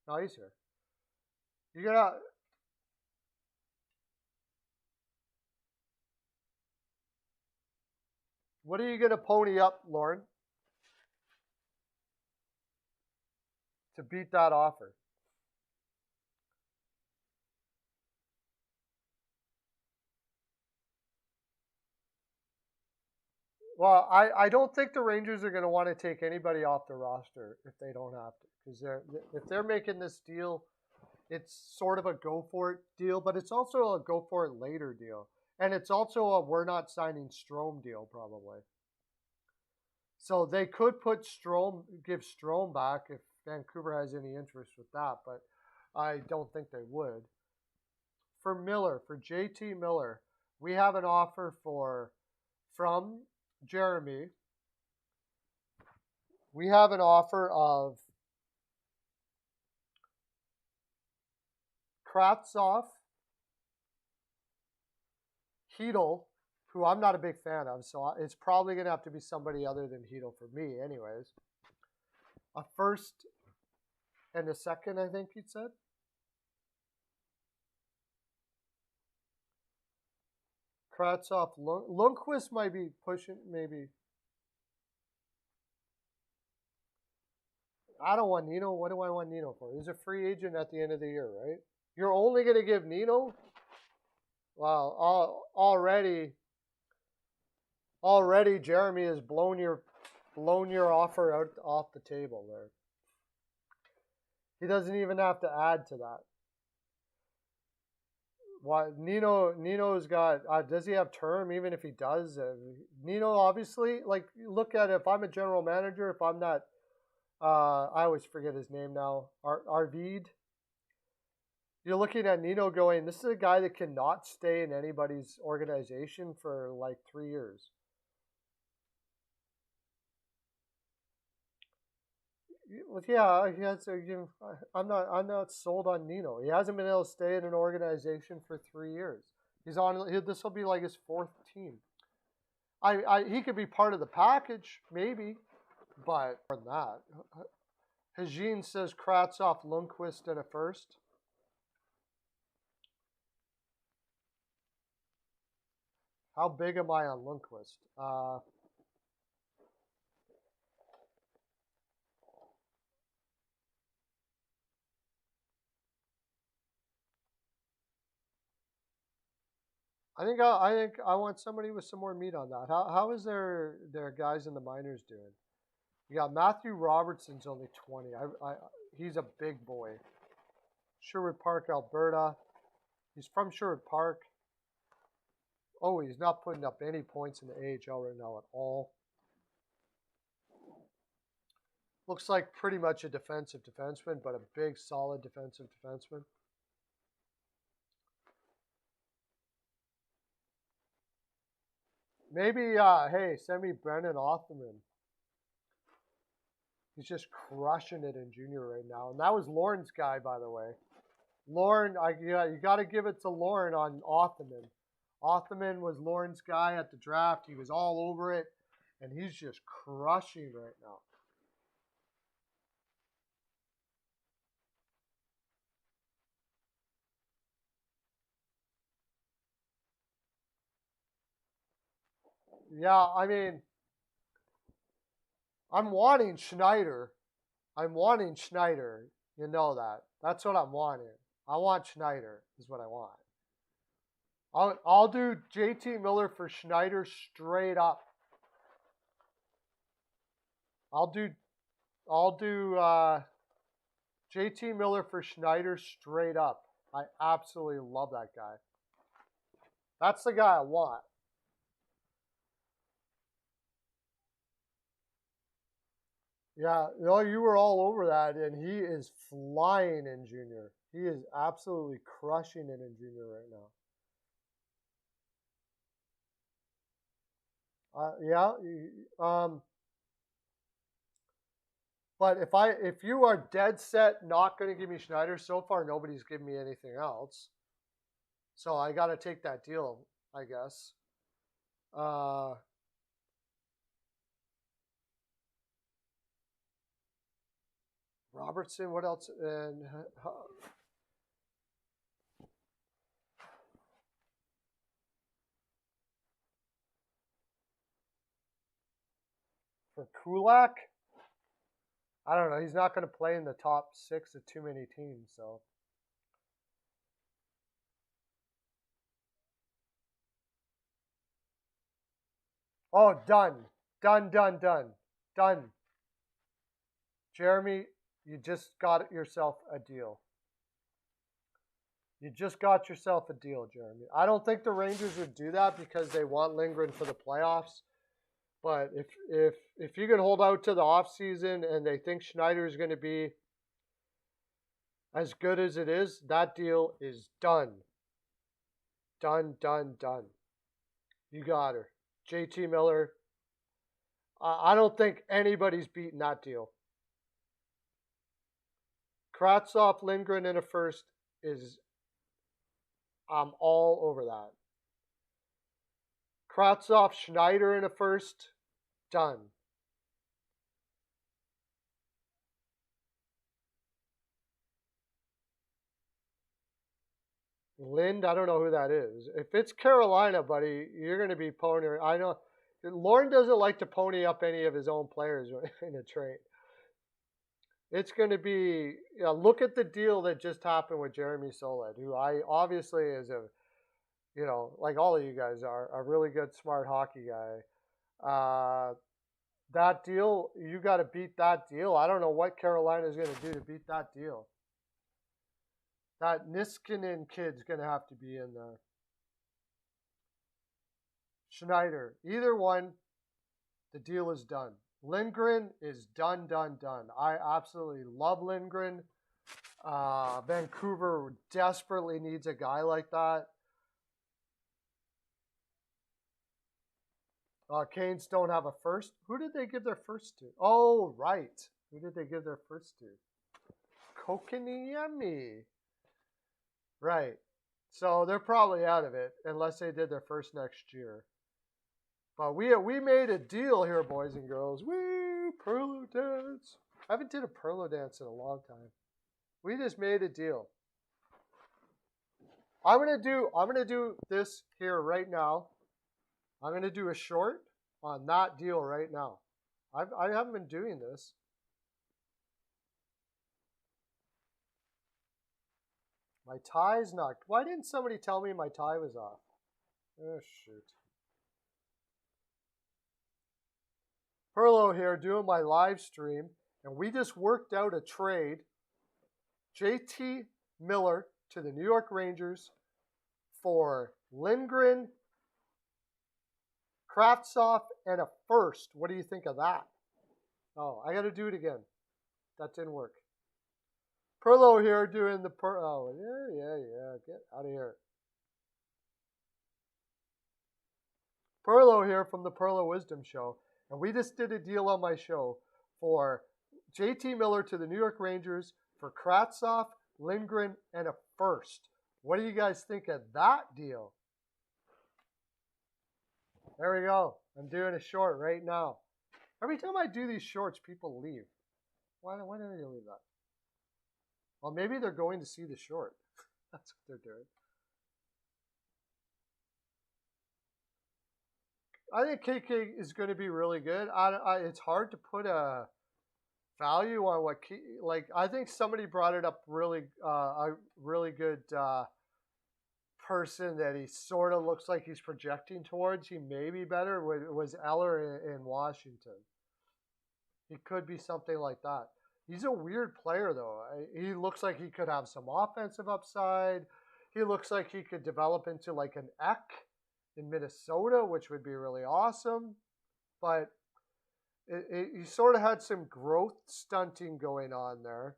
No, he's here. You gotta. What are you gonna pony up, Lauren, to beat that offer? Well, I don't think the Rangers are going to want to take anybody off the roster if they don't have to, because if they're making this deal, it's sort of a go for it deal, but it's also a go for it later deal, and it's also a we're not signing Strome deal probably. So they could put give Strome back if Vancouver has any interest with that, but I don't think they would. For JT Miller, we have an offer from Jeremy. We have an offer of Kravtsov, Hedel, who I'm not a big fan of, so it's probably going to have to be somebody other than Hedel for me anyways. A first and a second, I think you said. Kravtsov, Lundqvist might be pushing, maybe. I don't want Nino. What do I want Nino for? He's a free agent at the end of the year, right? You're only going to give Nino? Wow, already Jeremy has blown your offer out off the table there. He doesn't even have to add to that. Why Nino's got? Does he have term? Even if he does, Nino obviously, like, look at it. If I'm a general manager, if I'm not, I always forget his name now. Arvid. You're looking at Nino going, this is a guy that cannot stay in anybody's organization for like 3 years. Yeah, he has. I'm not sold on Nino. He hasn't been able to stay in an organization for 3 years. He's on. This will be like his fourth team. He could be part of the package, maybe, but more than that. Hajin says Kravtsov, Lundqvist, and a first. How big am I on Lundqvist? I think I want somebody with some more meat on that. How is their guys in the minors doing? You got Matthew Robertson's only 20. He's a big boy. Sherwood Park, Alberta. He's from Sherwood Park. Oh, he's not putting up any points in the AHL right now at all. Looks like pretty much a defensive defenseman, but a big, solid defensive defenseman. Maybe, hey, send me Brendan Othman. He's just crushing it in junior right now. And that was Lauren's guy, by the way. Lauren, you got to give it to Lauren on Othman. Othman was Lauren's guy at the draft. He was all over it. and he's just crushing right now. Yeah, I mean, I'm wanting Schneider. I'm wanting Schneider. You know that. That's what I'm wanting. I want Schneider is what I want. I'll do JT Miller for Schneider straight up. I'll do JT Miller for Schneider straight up. I absolutely love that guy. That's the guy I want. Yeah, you were all over that, and he is flying in junior. He is absolutely crushing it in junior right now. Yeah. But if you are dead set not going to give me Schneider, so far nobody's given me anything else. So I got to take that deal, I guess. Robertson, what else? And for Kulak, I don't know. He's not going to play in the top 6 of too many teams. So. Oh, done. Done. Jeremy, you just got yourself a deal. You just got yourself a deal, Jeremy. I don't think the Rangers would do that because they want Lindgren for the playoffs. But if you can hold out to the offseason and they think Schneider is going to be as good as it is, that deal is done. Done. You got her. JT Miller. I don't think anybody's beaten that deal. Kravtsov, Lindgren in a first is, I'm all over that. Kravtsov, Schneider in a first, done. Lind, I don't know who that is. If it's Carolina, buddy, you're going to be ponying. I know Lauren doesn't like to pony up any of his own players in a trade. It's going to be, look at the deal that just happened with Jeremy Soled, who I obviously is a, like all of you guys are, a really good, smart hockey guy. That deal, you got to beat that deal. I don't know what Carolina is going to do to beat that deal. That Niskanen kid's going to have to be in there. Schneider, either one, the deal is done. Lindgren is done. I absolutely love Lindgren. Vancouver desperately needs a guy like that. Canes don't have a first. Who did they give their first to? Oh, right. Who did they give their first to? Kokaniemi. Right. So they're probably out of it unless they did their first next year. But we made a deal here, boys and girls. Woo! Pearlo dance. I haven't did a Pearlo dance in a long time. We just made a deal. I'm gonna do this here right now. I'm gonna do a short on that deal right now. I haven't been doing this. My tie's not. Why didn't somebody tell me my tie was off? Oh shoot. Pearlo here doing my live stream, and we just worked out a trade. JT Miller to the New York Rangers for Lindgren, Kravtsov, and a first. What do you think of that? Oh, I got to do it again. That didn't work. Pearlo here doing the Oh, yeah. Get out of here. Pearlo here from the Pearlo Wisdom Show. And we just did a deal on my show for JT Miller to the New York Rangers for Kravtsov, Lindgren, and a first. What do you guys think of that deal? There we go. I'm doing a short right now. Every time I do these shorts, people leave. Why do they leave that? Well, maybe they're going to see the short. That's what they're doing. I think KK is going to be really good. It's hard to put a value on what like. I think somebody brought it up really a really good person that he sort of looks like he's projecting towards. He may be better. Was Eller in Washington? He could be something like that. He's a weird player though. He looks like he could have some offensive upside. He looks like he could develop into like an Eck in Minnesota, which would be really awesome. But he sort of had some growth stunting going on there.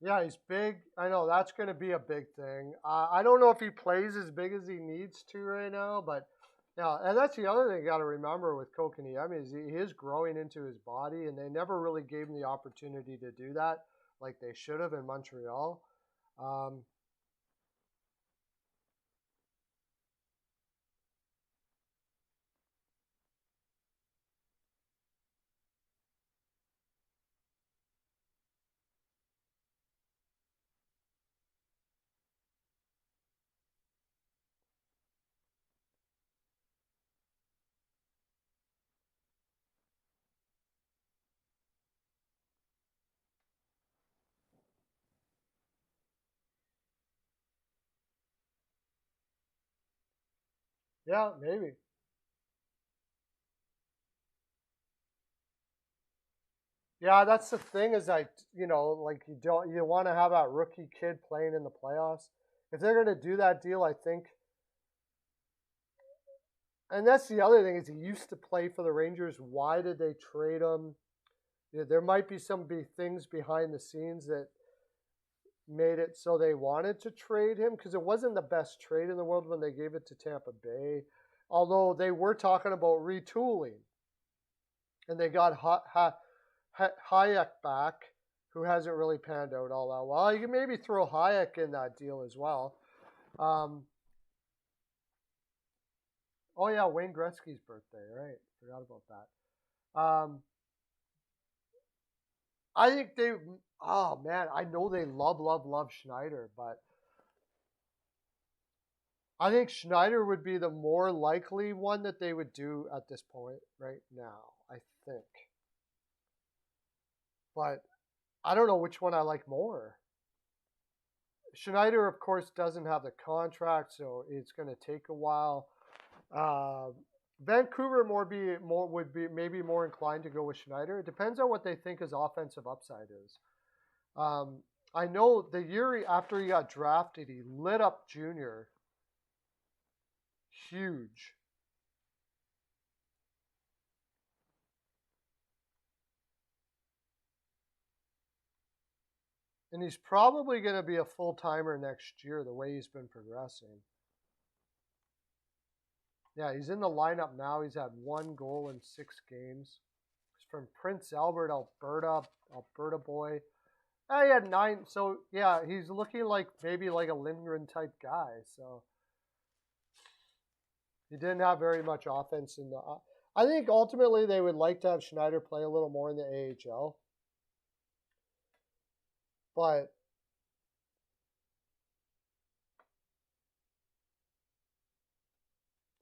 Yeah, he's big. I know that's going to be a big thing. I don't know if he plays as big as he needs to right now, but yeah, and that's the other thing you got to remember with Kokaniemi is he is growing into his body, and they never really gave him the opportunity to do that like they should have in Montreal. Um, yeah, maybe. Yeah, that's the thing is like you want to have that rookie kid playing in the playoffs. If they're going to do that deal, I think, and that's the other thing is he used to play for the Rangers. Why did they trade him? There might be some things behind the scenes that made it so they wanted to trade him because it wasn't the best trade in the world when they gave it to Tampa Bay. Although they were talking about retooling, and they got Hayek back, who hasn't really panned out all that well. You can maybe throw Hayek in that deal as well. Um, oh yeah, Wayne Gretzky's birthday, right? Forgot about that. I think they. Oh man, I know they love Schneider, but I think Schneider would be the more likely one that they would do at this point right now. I think, but I don't know which one I like more. Schneider, of course, doesn't have the contract, so it's going to take a while. Uh, Vancouver would be maybe more inclined to go with Schneider. It depends on what they think his offensive upside is. Um, I know the year after he got drafted, he lit up Junior. Huge. And he's probably going to be a full timer next year, the way he's been progressing. Yeah, he's in the lineup now. He's had 1 goal in 6 games. He's from Prince Albert, Alberta, Alberta boy. He had 9. So yeah, he's looking like maybe like a Lindgren type guy. So he didn't have very much offense in the. I think ultimately they would like to have Schneider play a little more in the AHL, but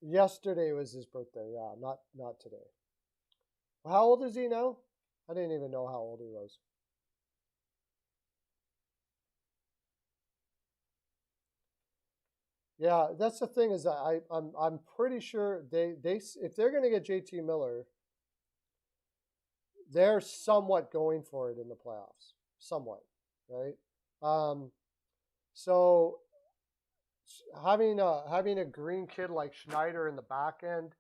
yesterday was his birthday. Yeah, not today. How old is he now? I didn't even know how old he was. Yeah, that's the thing is that I'm pretty sure they if they're going to get JT Miller, they're somewhat going for it in the playoffs, somewhat, right? Um, so having a green kid like Schneider in the back end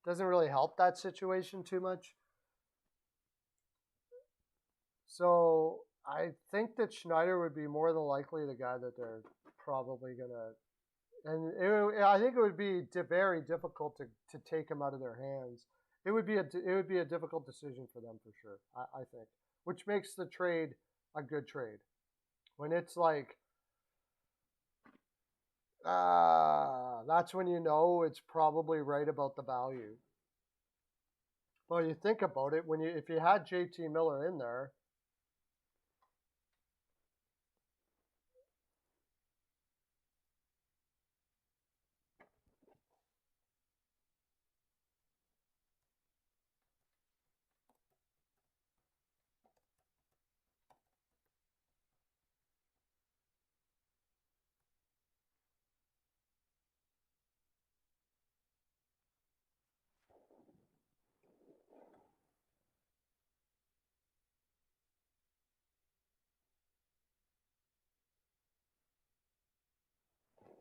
doesn't really help that situation too much. So I think that Schneider would be more than likely the guy that they're probably gonna, and I think it would be very difficult to take him out of their hands. It would be a difficult decision for them for sure. I think, which makes the trade a good trade. When it's like, that's when you know it's probably right about the value. Well, you think about it, if you had JT Miller in there,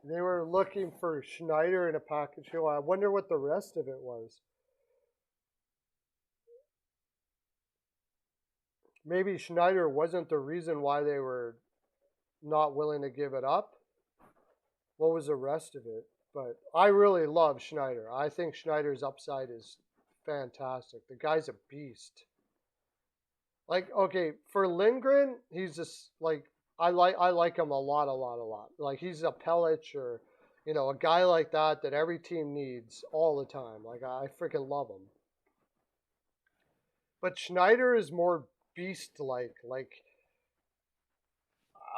they were looking for Schneider in a package deal. I wonder what the rest of it was. Maybe Schneider wasn't the reason why they were not willing to give it up. What was the rest of it? But I really love Schneider. I think Schneider's upside is fantastic. The guy's a beast. Like, okay, for Lindgren, he's just like I like him a lot. Like he's a Pellich or a guy like that every team needs all the time. Like I freaking love him. But Schneider is more beast like. Like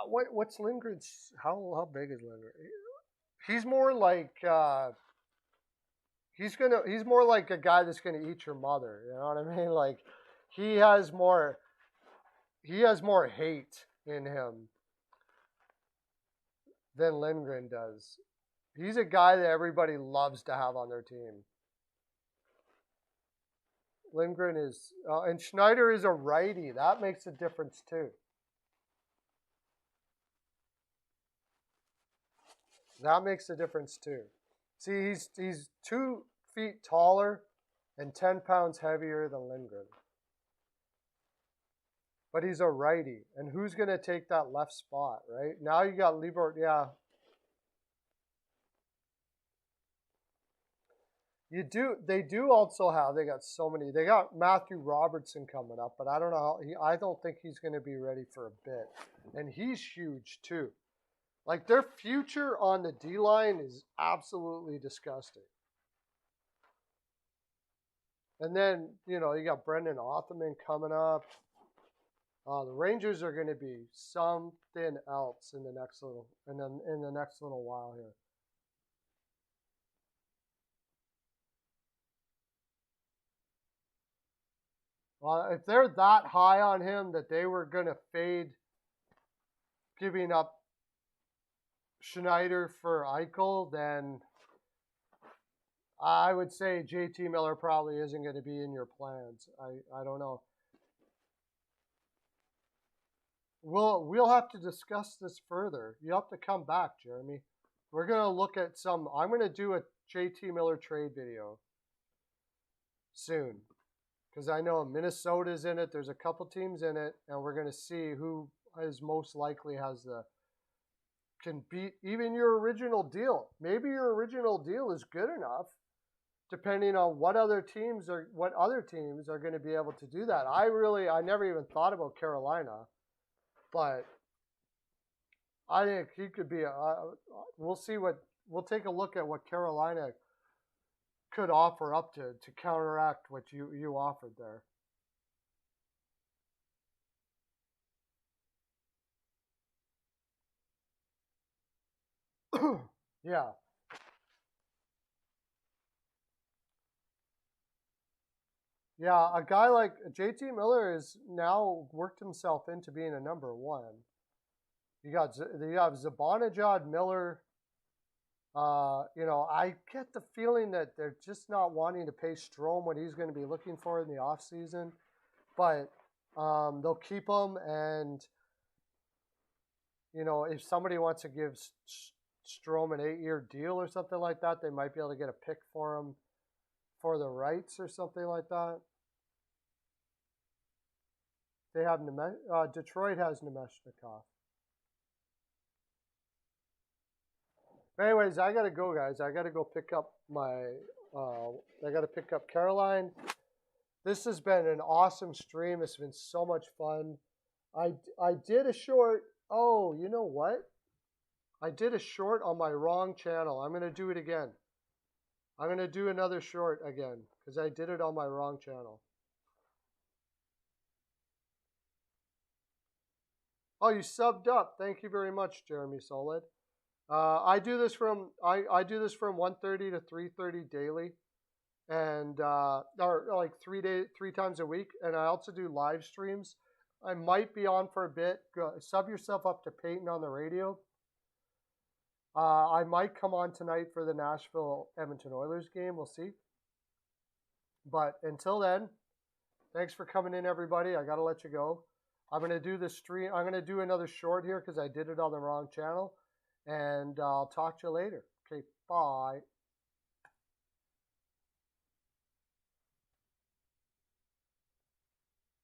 what's Lindgren's? How big is Lindgren? He's more like he's more like a guy that's gonna eat your mother. You know what I mean? Like he has more hate in him than Lindgren does. He's a guy that everybody loves to have on their team. Lindgren is, and Schneider is a righty. That makes a difference too. That makes a difference too. See, he's 2 feet taller and 10 pounds heavier than Lindgren. But he's a righty. And who's going to take that left spot, right? Now you got Liebert, yeah. They do also have, they got Matthew Robertson coming up, but I don't know I don't think he's going to be ready for a bit. And he's huge too. Like their future on the D line is absolutely disgusting. And then, you got Brendan Otherman coming up. The Rangers are going to be something else in the next little while here. If they're that high on him that they were going to fade giving up Schneider for Eichel, then I would say JT Miller probably isn't going to be in your plans. I don't know. We'll have to discuss this further. You have to come back, Jeremy. We're going to look at I'm going to do a JT Miller trade video soon. Because I know Minnesota's in it. There's a couple teams in it. And we're going to see who is most likely can beat even your original deal. Maybe your original deal is good enough, depending on what other teams are going to be able to do that. I never even thought about Carolina, but I think he could be we'll take a look at what Carolina could offer up to counteract what you offered there. Yeah. Yeah, a guy like JT Miller has now worked himself into being a number one. You have Zibanejad, Miller. I get the feeling that they're just not wanting to pay Strome what he's going to be looking for in the offseason. But they'll keep him. And, if somebody wants to give Strome an 8-year deal or something like that. They might be able to get a pick for him for the rights or something like that. They have Detroit has Nemeshnikov. Anyways, I gotta go, guys. I gotta go pick up my. I gotta pick up Caroline. This has been an awesome stream. It's been so much fun. I did a short. Oh, you know what? I did a short on my wrong channel. I'm gonna do it again. I'm gonna do another short again because I did it on my wrong channel. Oh, you subbed up. Thank you very much, Jeremy Solid. I do this from 1:30 to 3:30 daily, and or like 3 times a week. And I also do live streams. I might be on for a bit. Sub yourself up to Peyton on the radio. I might come on tonight for the Nashville Edmonton Oilers game. We'll see. But until then, thanks for coming in, everybody. I gotta let you go. I'm gonna do the stream. I'm gonna do another short here because I did it on the wrong channel. And I'll talk to you later. Okay, bye.